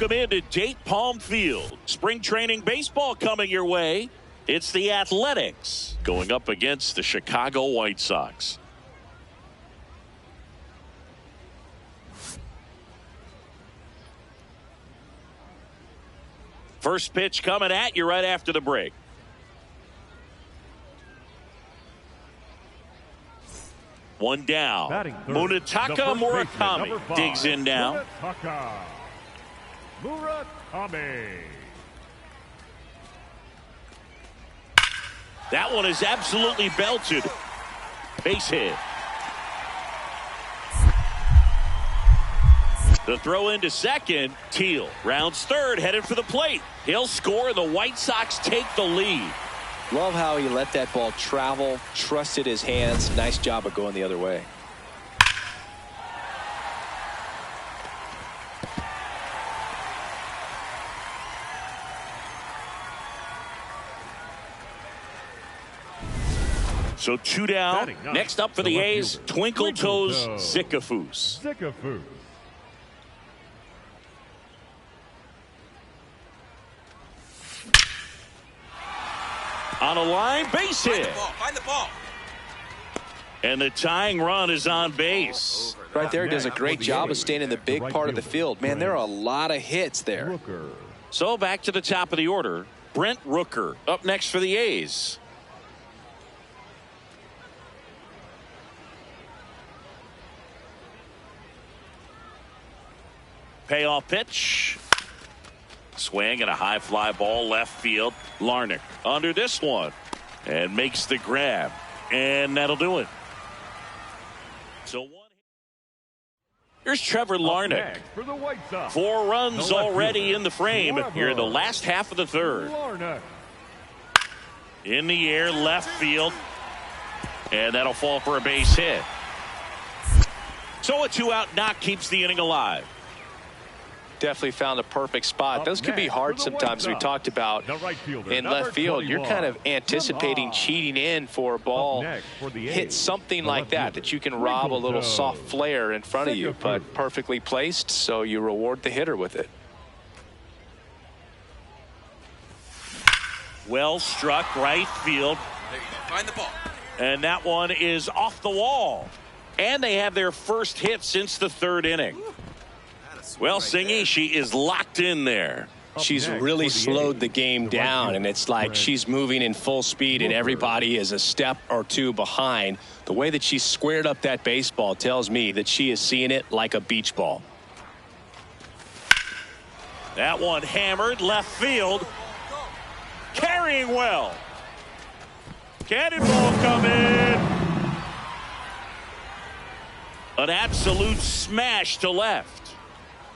Welcome into Date Palm Field. Spring training baseball coming your way. It's the Athletics going up against the Chicago White Sox. First pitch coming at you right after the break. One down. Munetaka Murakami digs in now. Murakami. That one is absolutely belted. Base hit. The throw into second. Teal rounds third, headed for the plate. He'll score, and the White Sox take the lead. Love how he let that ball travel, trusted his hands. Nice job of going the other way. So 2 down. Next up for the A's, Twinkletoes Zickafoose. Zickafoose. On a line, base hit. Find the ball. And the tying run is on base. Right there, does a great job of staying in the big part of the field. Man, there are a lot of hits there. So back to the top of the order. Brent Rooker up next for the A's. Payoff pitch. Swing and a high fly ball left field. Larnach under this one and makes the grab, and that'll do it. So here's Trevor Larnach. 4 runs already in the frame here in the last half of the third. In the air, left field, and that'll fall for a base hit. So a 2-out knock keeps the inning alive. Definitely found a perfect spot. Those can be hard sometimes. We talked about in left field. You're kind of anticipating cheating in for a ball. Hit something like that you can rob a little soft flare in front of you, but perfectly placed, so you reward the hitter with it. Well struck right field. There you go. Find the ball. And that one is off the wall. And they have their first hit since the third inning. Well, Singy, she is locked in there. She's really slowed the game down, and it's like she's moving in full speed, and everybody is a step or two behind. The way that she squared up that baseball tells me that she is seeing it like a beach ball. That one hammered left field. Carrying well. Cannonball coming. An absolute smash to left.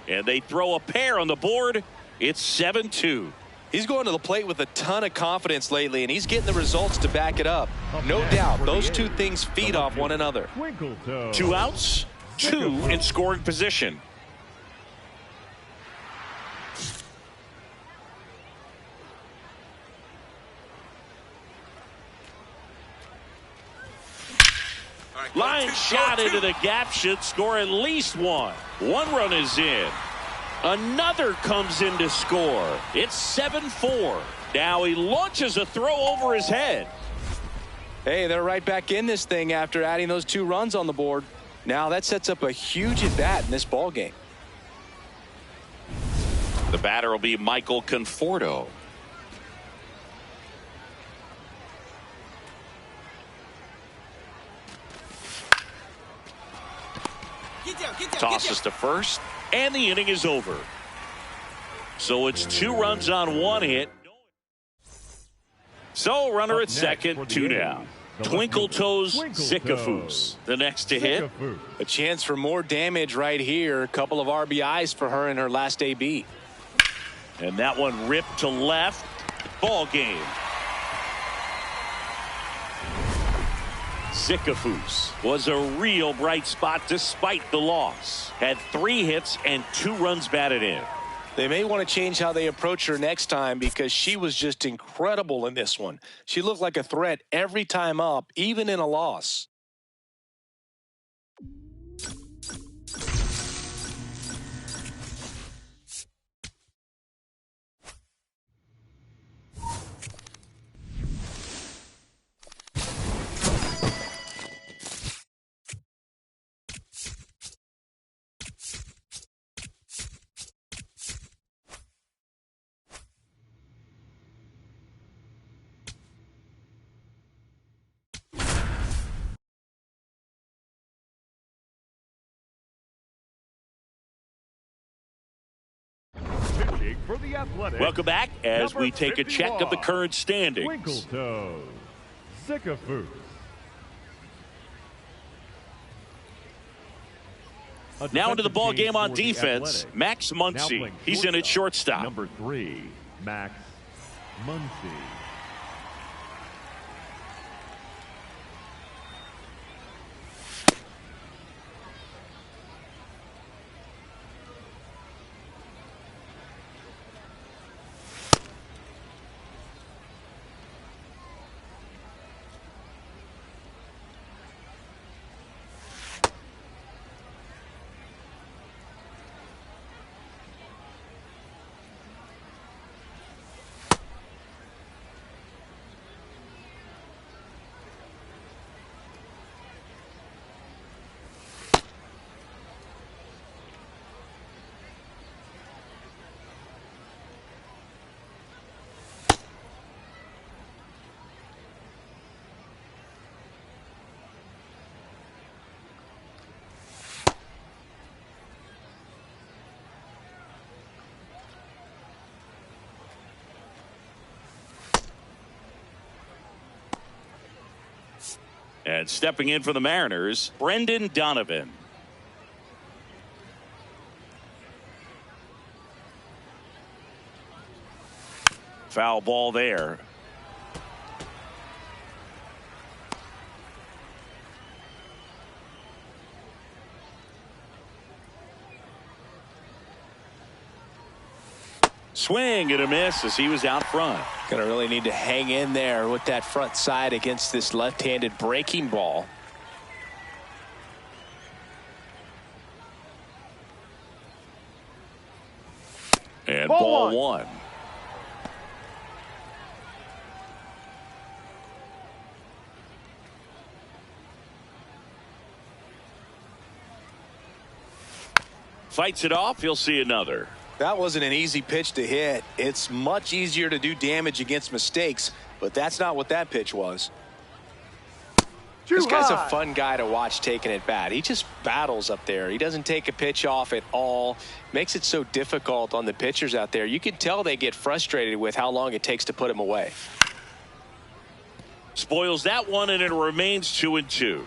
And they throw a pair on the board. It's 7-2. He's going to the plate with a ton of confidence lately, and he's getting the results to back it up. No doubt, those two things feed off one another. 2 outs, 2 in scoring position. Line shot into the gap should score at least one. 1 run is in. Another comes in to score. It's 7-4. Now he launches a throw over his head. Hey, they're right back in this thing after adding those 2 runs on the board. Now that sets up a huge at-bat in this ball game. The batter will be Michael Conforto. Tosses to first, and the inning is over. So it's 2 runs on 1 hit. So runner at second, 2 down. Twinkletoes Zickafoose, the next to hit. A chance for more damage right here. A couple of RBIs for her in her last AB. And that one ripped to left. Ball game. Zickafoose was a real bright spot despite the loss. Had 3 hits and 2 runs batted in. They may want to change how they approach her next time because she was just incredible in this one. She looked like a threat every time up, even in a loss. for the Athletics. Welcome back as number we take a check of the 51, current standings. Twinkletoes Zickafoose. Now into the ball game on for the defense, Athletics. Max Now Muncy. playing He's in at shortstop. Number 3, Max Muncy. And stepping in for the Mariners, Brendan Donovan. Foul ball there. Swing and a miss as he was out front. Gonna really need to hang in there with that front side against this left-handed breaking ball. And ball one. Fights it off. He'll see another. That wasn't an easy pitch to hit. It's much easier to do damage against mistakes, but that's not what that pitch was. This guy's a fun guy to watch taking it bat. He just battles up there. He doesn't take a pitch off at all. Makes it so difficult on the pitchers out there. You can tell they get frustrated with how long it takes to put him away. Spoils that one, and it remains 2-2.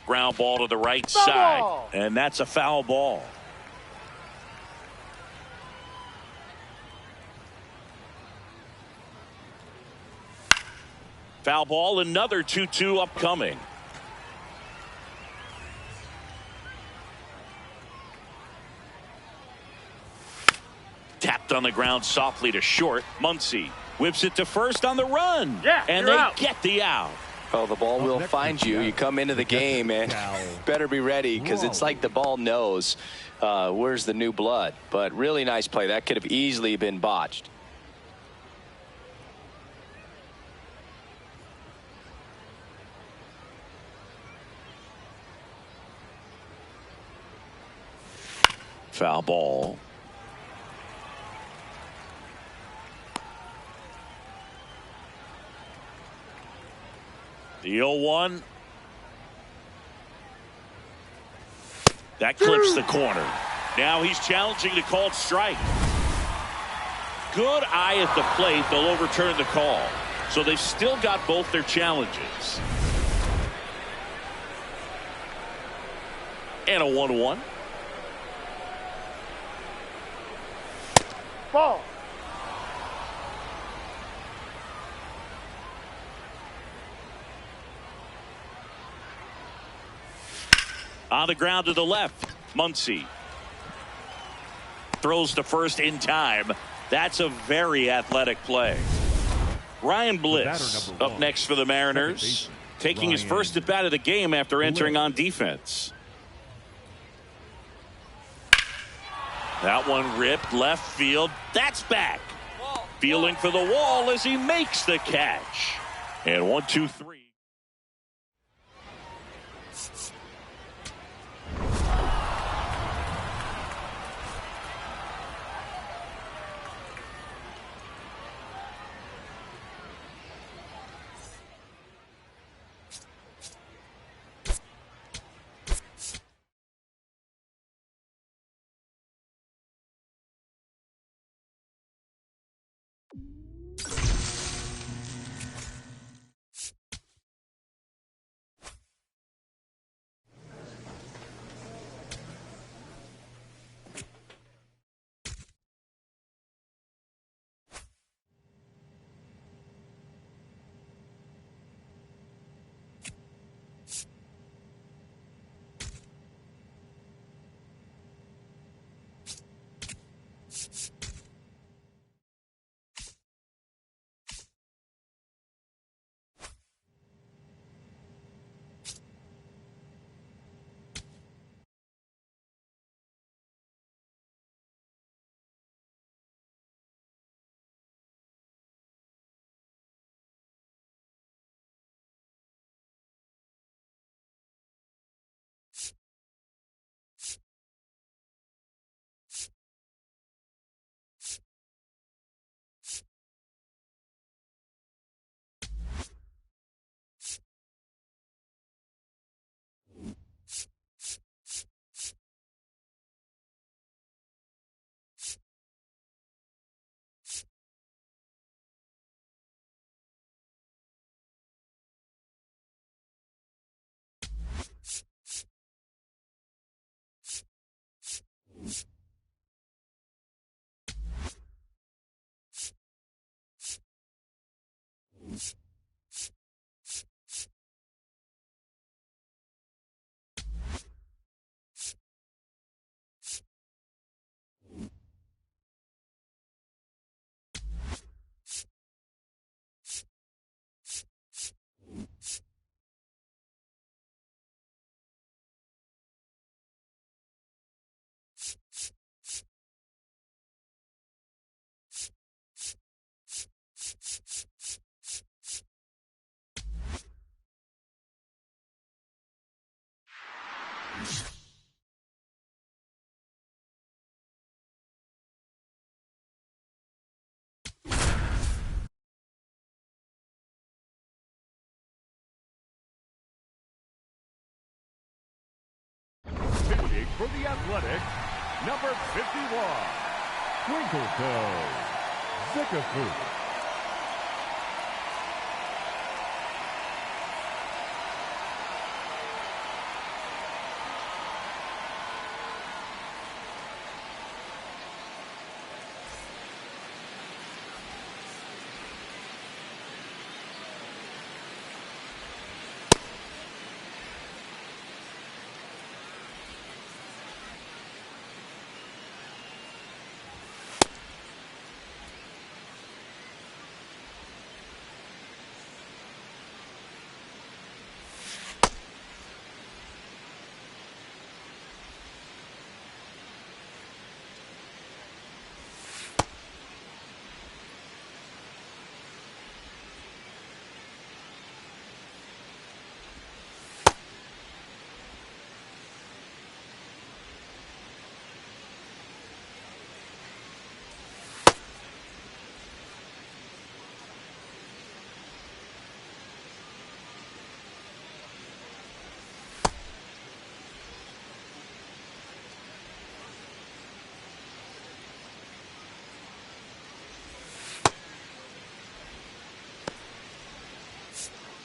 Ground ball to the right side, and that's a foul ball. Foul ball, another 2-2 upcoming. Tapped on the ground softly to short. Muncy whips it to first on the run. And they get the out. Oh, the ball will find you. You come into the game and better be ready, because it's like the ball knows where's the new blood. But really nice play. That could have easily been botched. Foul ball. The 0-1. That clips the corner. Now he's challenging the called strike. Good eye at the plate. They'll overturn the call. So they've still got both their challenges. And a 1-1. Ball. On the ground to the left, Muncy throws to first in time. That's a very athletic play. Ryan Bliss up next for the Mariners, taking his first at bat of the game after entering on defense. That one ripped left field. That's back. Feeling for the wall as he makes the catch. And 1-2-3. Pitching for the Athletics, number 51, Twinkletoes Zickafoose.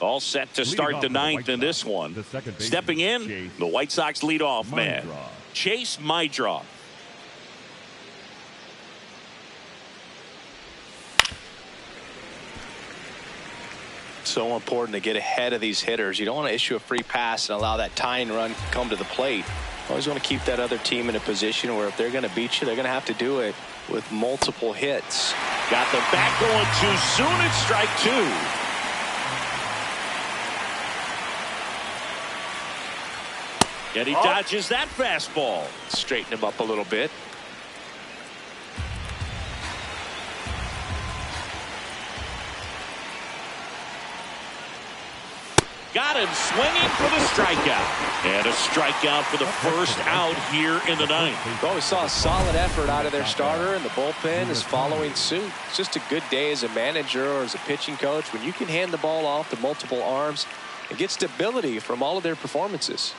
All set to start the ninth in this one. Stepping in, the White Sox leadoff man, Chase Mydroff. So important to get ahead of these hitters. You don't want to issue a free pass and allow that tying run come to the plate. Always want to keep that other team in a position where if they're going to beat you, they're going to have to do it with multiple hits. Got the bat going too soon. It's strike two. And he dodges that fastball. Straighten him up a little bit. Got him swinging for the strikeout. And a strikeout for the first out here in the ninth. Well, we saw a solid effort out of their starter, and the bullpen is following suit. It's just a good day as a manager or as a pitching coach when you can hand the ball off to multiple arms and get stability from all of their performances.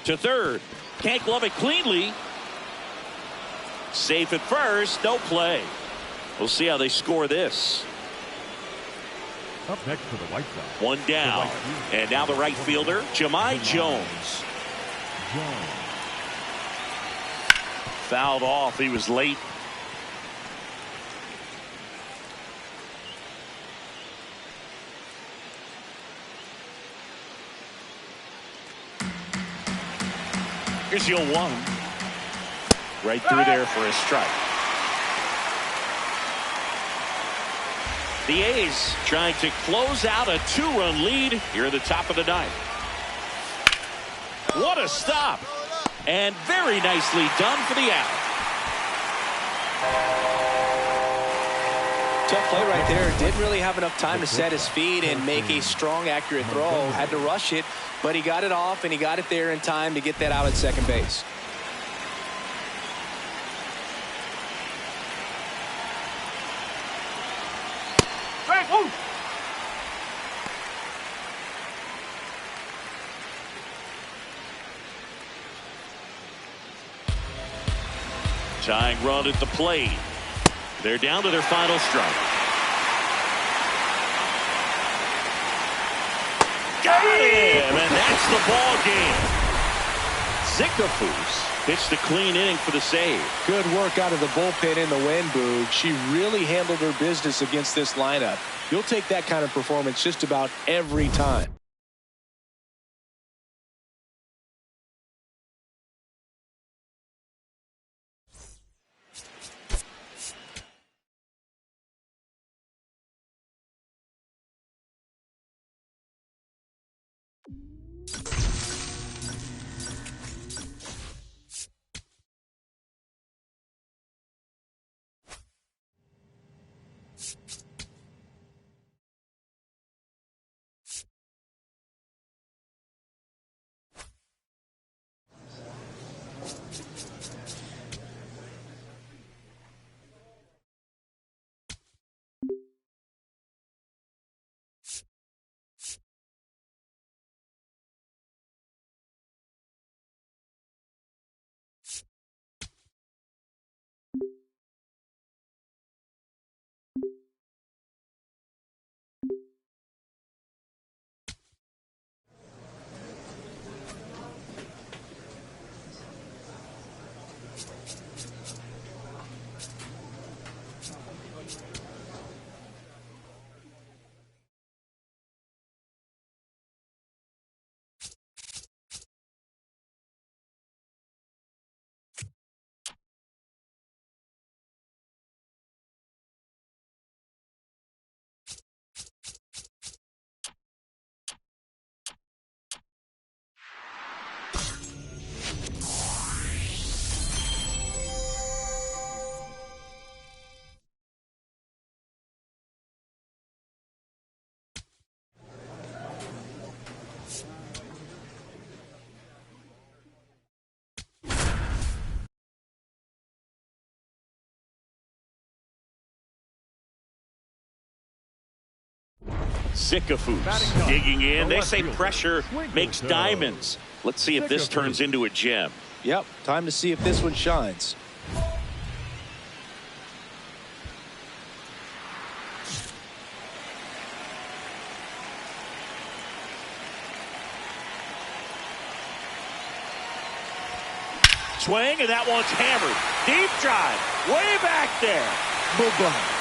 To third. Can't glove it cleanly. Safe at first. No play. We'll see how they score this. Up next for the White Sox. One down. And now the right fielder, Jahmai Jones. Fouled off. He was late. Here's the 0-1. Right through there for a strike. The A's trying to close out a 2-run lead here at the top of the ninth. What a stop. And very nicely done for the out. Tough play right there. Didn't really have enough time to set his feet and make a strong, accurate throw. Had to rush it, but he got it off and he got it there in time to get that out at second base. Tying run at the plate. They're down to their final strike. Got him, and that's the ball game. Zickafoose pitched a clean inning for the save. Good work out of the bullpen in the wind, Boog. She really handled her business against this lineup. You'll take that kind of performance just about every time. Zickafoose digging in. They say pressure makes diamonds. Let's see if this turns into a gem. Yep, time to see if this one shines. Swing, and that one's hammered. Deep drive, way back there. Bye-bye.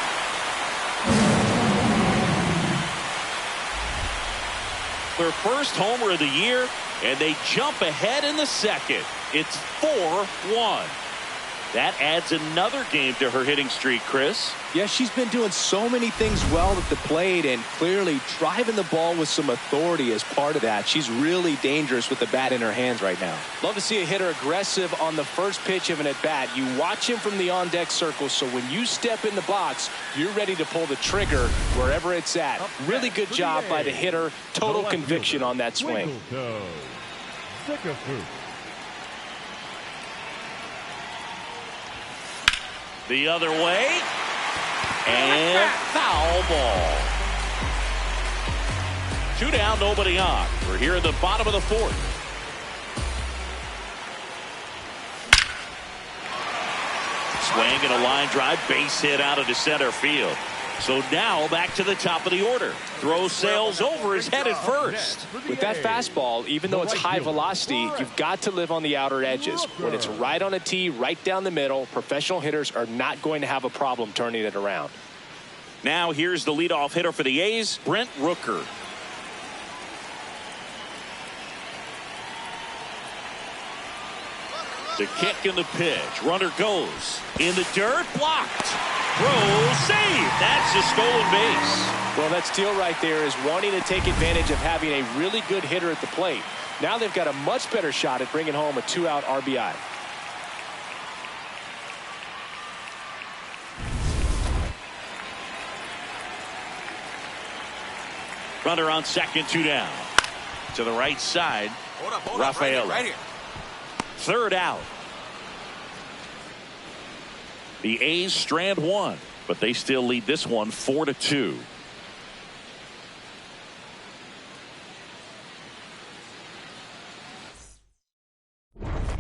Their first homer of the year, and they jump ahead in the second. It's 4-1. That adds another game to her hitting streak, Chris. Yeah, she's been doing so many things well at the plate and clearly driving the ball with some authority as part of that. She's really dangerous with the bat in her hands right now. Love to see a hitter aggressive on the first pitch of an at-bat. You watch him from the on-deck circle, so when you step in the box, you're ready to pull the trigger wherever it's at. Really good job by the hitter. Total conviction on that swing. The other way, and foul ball. 2 down, nobody on. We're here at the bottom of the fourth. Swing and a line drive, base hit out into center field. So now back to the top of the order. Throw sails over, is headed first. With that fastball, even though it's high velocity, you've got to live on the outer edges. When it's right on a tee, right down the middle, professional hitters are not going to have a problem turning it around. Now here's the leadoff hitter for the A's, Brent Rooker. The kick and the pitch. Runner goes in the dirt, blocked. Throw, save. That's a stolen base. Well, that steal right there is wanting to take advantage of having a really good hitter at the plate. Now they've got a much better shot at bringing home a 2-out RBI. Runner on second, 2 down. To the right side, Rafael. Right here. Third out. The A's strand one, but they still lead this one 4-2.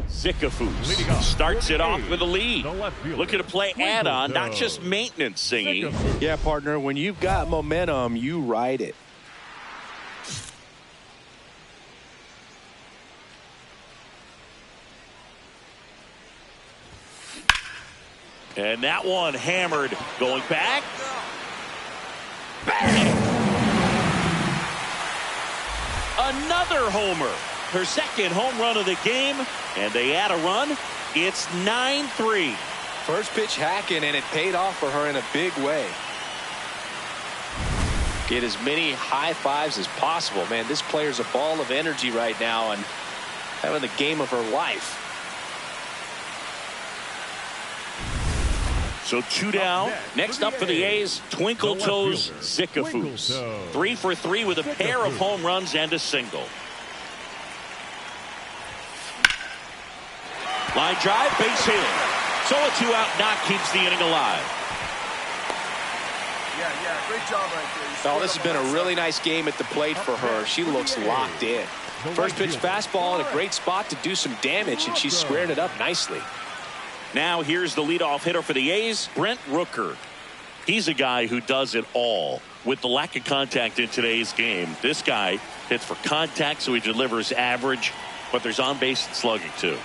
Zickafoose starts it off with a lead. Looking to play add-on, not just maintenance singing. Yeah, partner, when you've got momentum, you ride it. And that one hammered, going back. Bang! Another homer. Her second home run of the game, and they add a run. It's 9-3. First pitch hacking, and it paid off for her in a big way. Get as many high fives as possible. Man, this player's a ball of energy right now and having the game of her life. So 2 down. Next up for the A's, Twinkletoes Zickafoose. 3 for 3 with a pair of home runs and a single. Line drive, base hit. So a 2-out knock keeps the inning alive. Yeah, great job right there. Oh, this has been a really nice game at the plate for her. She looks locked in. First pitch fastball in a great spot to do some damage, and she squared it up nicely. Now here's the leadoff hitter for the A's, Brent Rooker. He's a guy who does it all. With the lack of contact in today's game, this guy hits for contact, so he delivers average, but there's on-base and slugging too.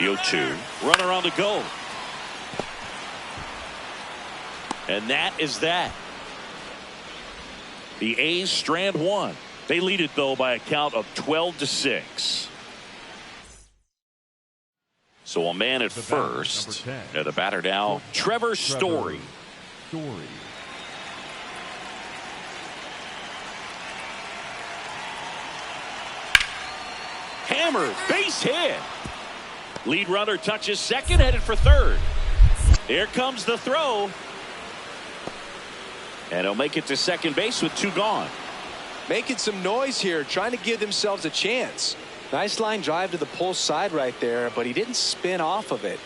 The 0-2. Runner on the go. And that is that. The A's strand one. They lead it, though, by a count of 12-6. So a man at first. And the batter now, Trevor Story. Hammer, base hit. Lead runner touches second, headed for third. Here comes the throw. And he'll make it to second base with 2 gone. Making some noise here, trying to give themselves a chance. Nice line drive to the pull side right there, but he didn't spin off of it.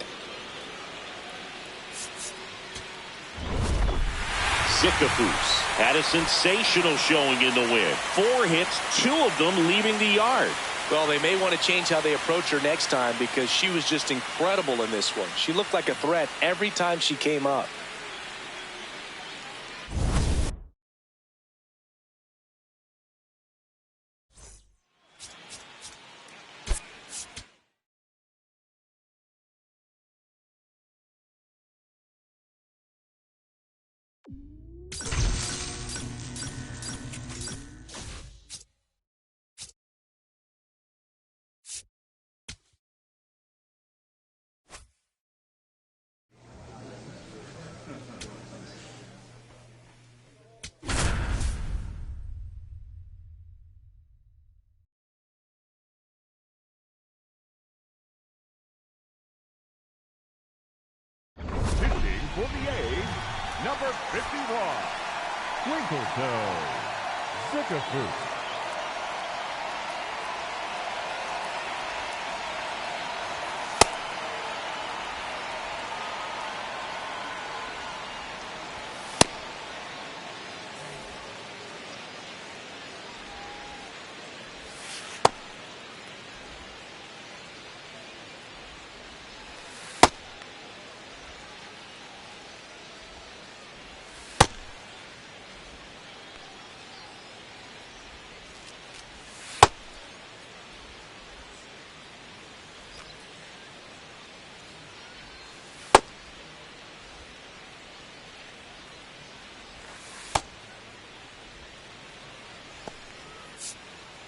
Zickafoose had a sensational showing in the win. 4 hits, 2 of them leaving the yard. Well, they may want to change how they approach her next time, because she was just incredible in this one. She looked like a threat every time she came up. For the A's, number 51, Twinkletoes Zickafoose.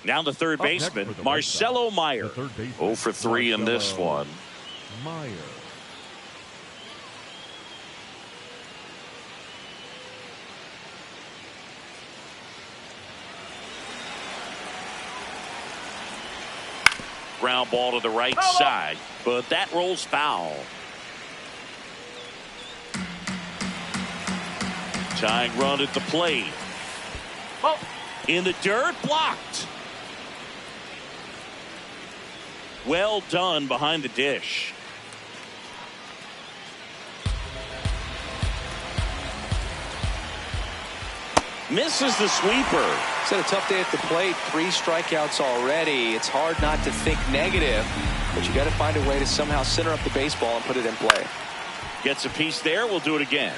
Now the third baseman, Marcelo Meyer. 0 for 3 in this one. Meyer. Ground ball to the right side, but that rolls foul. Tying run at the plate. In the dirt, blocked. Well done behind the dish. Misses the sweeper. It's had a tough day at the plate. 3 strikeouts already. It's hard not to think negative, but you got to find a way to somehow center up the baseball and put it in play. Gets a piece there. We'll do it again.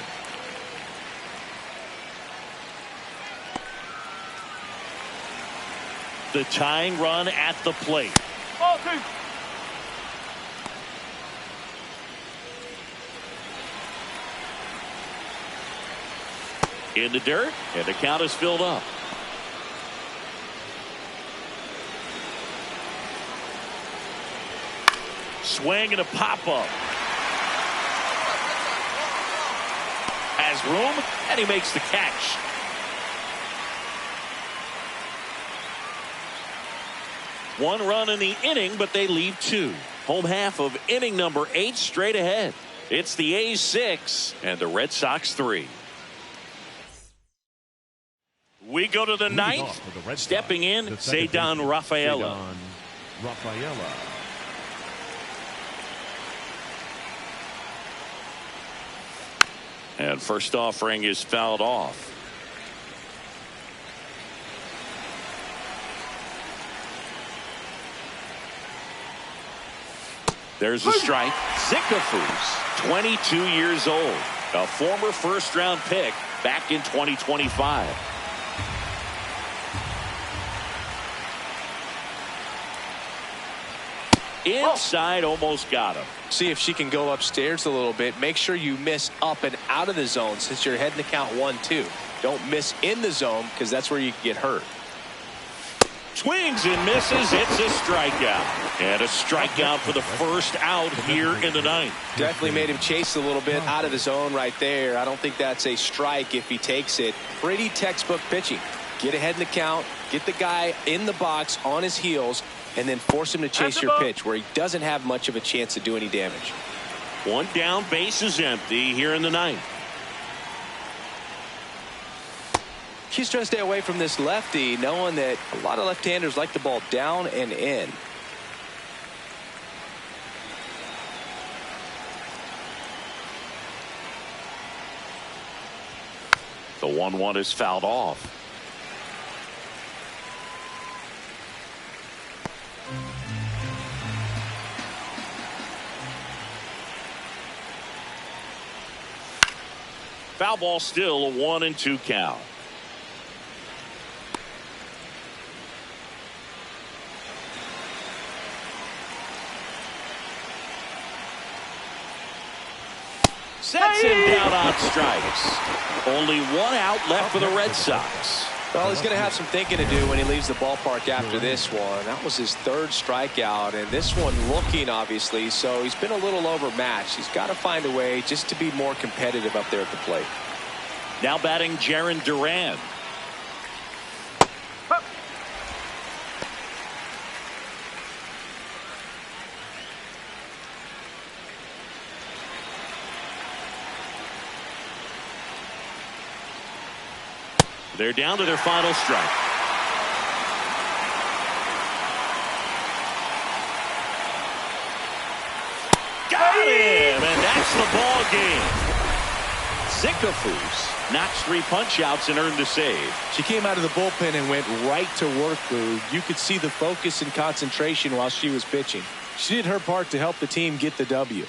The tying run at the plate. In the dirt, and the count is filled up. Swing and a pop-up. Has room, and he makes the catch. One run in the inning, but they leave 2. Home half of inning number 8 straight ahead. It's the A's 6 and the Red Sox 3. We go to the ninth. Stepping in, Ceddanne Rafaela. And first offering is fouled off. There's a strike. Zickafoose, 22 years old, a former first-round pick back in 2025. Inside, almost got him. See if she can go upstairs a little bit. Make sure you miss up and out of the zone since you're heading to count 1-2. Don't miss in the zone because that's where you can get hurt. Swings and misses. It's a strikeout. And a strikeout for the first out here in the ninth. Definitely made him chase a little bit out of the zone right there. I don't think that's a strike if he takes it. Pretty textbook pitching. Get ahead in the count. Get the guy in the box on his heels. And then force him to chase your pitch where he doesn't have much of a chance to do any damage. One down, base is empty here in the ninth. She's trying to stay away from this lefty, knowing that a lot of left-handers like the ball down and in. The 1-1 is fouled off. Foul ball, still a 1-2 count. Sets him down on strikes. Only one out left for the Red Sox. Well, he's going to have some thinking to do when he leaves the ballpark after this one. That was his third strikeout, and this one looking, obviously, so he's been a little overmatched. He's got to find a way just to be more competitive up there at the plate. Now batting Jarren Duran. They're down to their final strike. Got him, and that's the ball game. Zickafoose knocks 3 punch-outs and earned the save. She came out of the bullpen and went right to work, Boo. You could see the focus and concentration while she was pitching. She did her part to help the team get the W.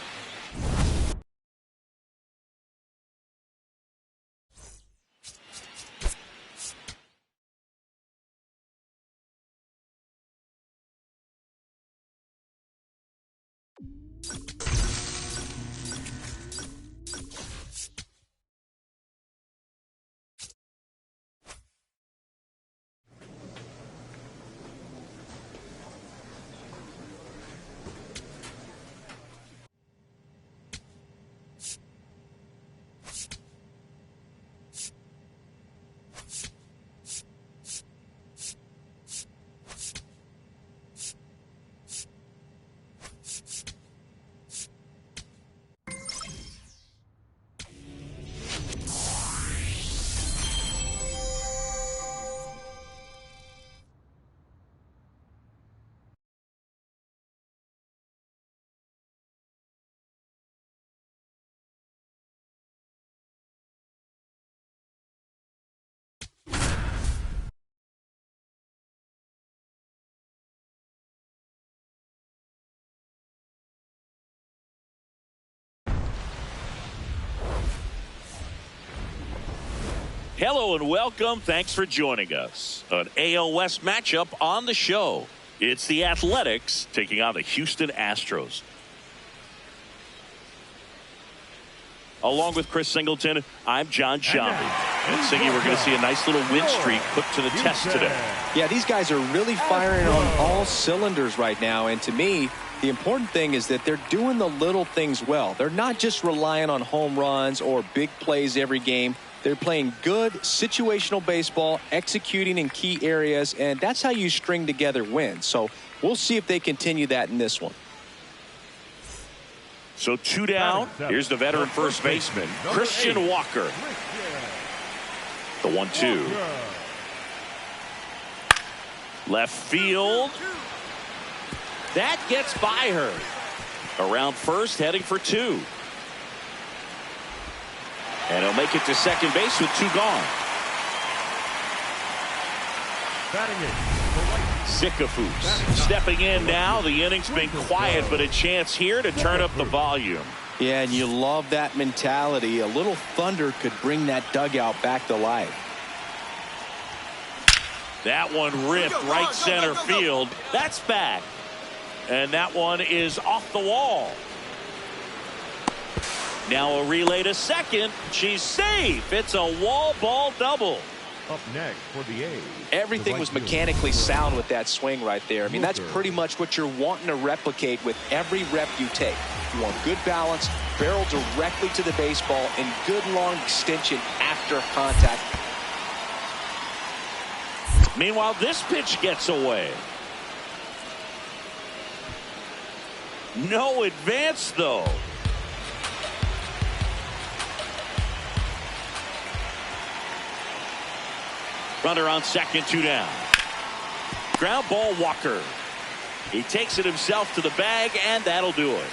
Hello and welcome. Thanks for joining us. An AL West matchup on the show. It's the Athletics taking on the Houston Astros. Along with Chris Singleton, I'm John Shambi. And Singy, we're going to see a nice little win streak put to the test today. Yeah, these guys are really firing on all cylinders right now. And to me, the important thing is that they're doing the little things well. They're not just relying on home runs or big plays every game. They're playing good situational baseball, executing in key areas, and that's how you string together wins. So we'll see if they continue that in this one. So 2 down. Here's the veteran first baseman, Christian Walker. The 1-2. Left field. That gets by her. Around first, heading for 2. And he'll make it to second base with 2 gone. Zickafoose stepping in now. The inning's been quiet, but a chance here to turn up the volume. Yeah, and you love that mentality. A little thunder could bring that dugout back to life. That one ripped right center field. That's back. And that one is off the wall. Now a relay to second. She's safe. It's a wall ball double. Up next for the A's. Everything was mechanically sound with that swing right there. I mean, that's pretty much what you're wanting to replicate with every rep you take. You want good balance, barrel directly to the baseball, and good long extension after contact. Meanwhile, this pitch gets away. No advance, though. Runner on second, 2 down. Ground ball, Walker. He takes it himself to the bag, and that'll do it.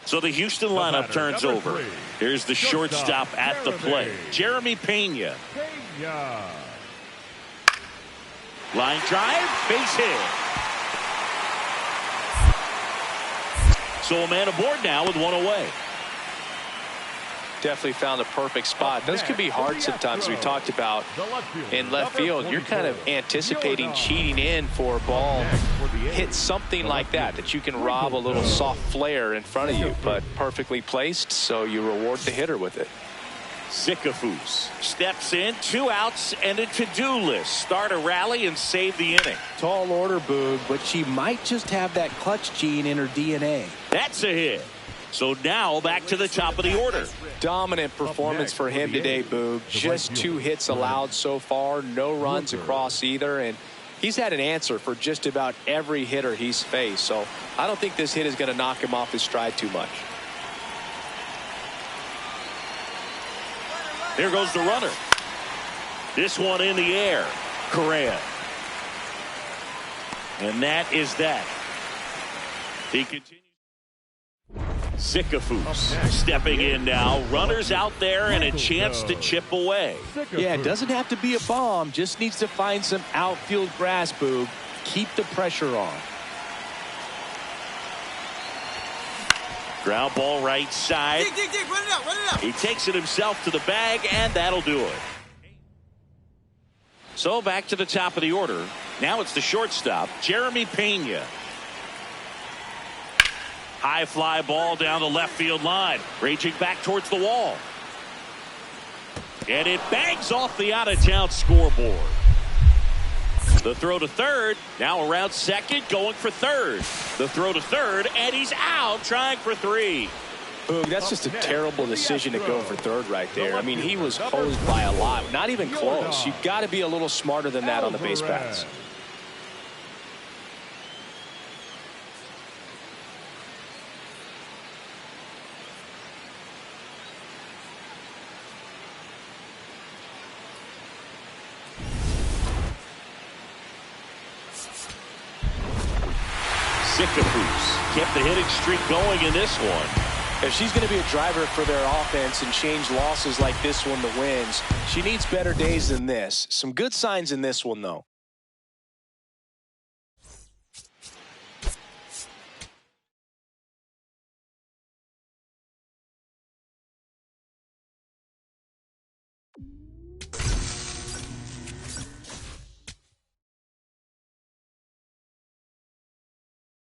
So the Houston lineup turns over. Here's the shortstop at the plate, Jeremy Pena. Line drive, base hit. So a man aboard now with 1 away. Definitely found a perfect spot. Those could be hard sometimes. We talked about in left field. You're kind of anticipating cheating in for a ball. Hit something like that you can rob a little soft flare in front of you, but perfectly placed, so you reward the hitter with it. Zickafoose steps in, 2 outs and a to-do list. Start a rally and save the inning. Tall order, Boog, but she might just have that clutch gene in her DNA. That's a hit. So now back to the top of the order. Dominant performance for him today, Boog. Just 2 hits allowed so far, no runs across either, and he's had an answer for just about every hitter he's faced. So I don't think this hit is going to knock him off his stride too much. There goes the runner. This one in the air. Correa. And that is that. He continues. Zickafoose stepping in now. Runners out there and a chance to chip away. Yeah, it doesn't have to be a bomb. Just needs to find some outfield grass, Boog. Keep the pressure on. Ground ball right side. Dig, run it out. He takes it himself to the bag, and that'll do it. So back to the top of the order. Now it's the shortstop, Jeremy Pena. High fly ball down the left field line. Raging back towards the wall. And it bangs off the out-of-town scoreboard. The throw to third. Now around second, going for third. The throw to third, and he's out trying for 3. Boog, that's just a terrible decision to go for third right there. I mean, he was hosed by a lot. Not even close. You've got to be a little smarter than that on the base paths. Zickafoose kept the hitting streak going in this one. If she's going to be a driver for their offense and change losses like this one to wins, she needs better days than this. Some good signs in this one, though.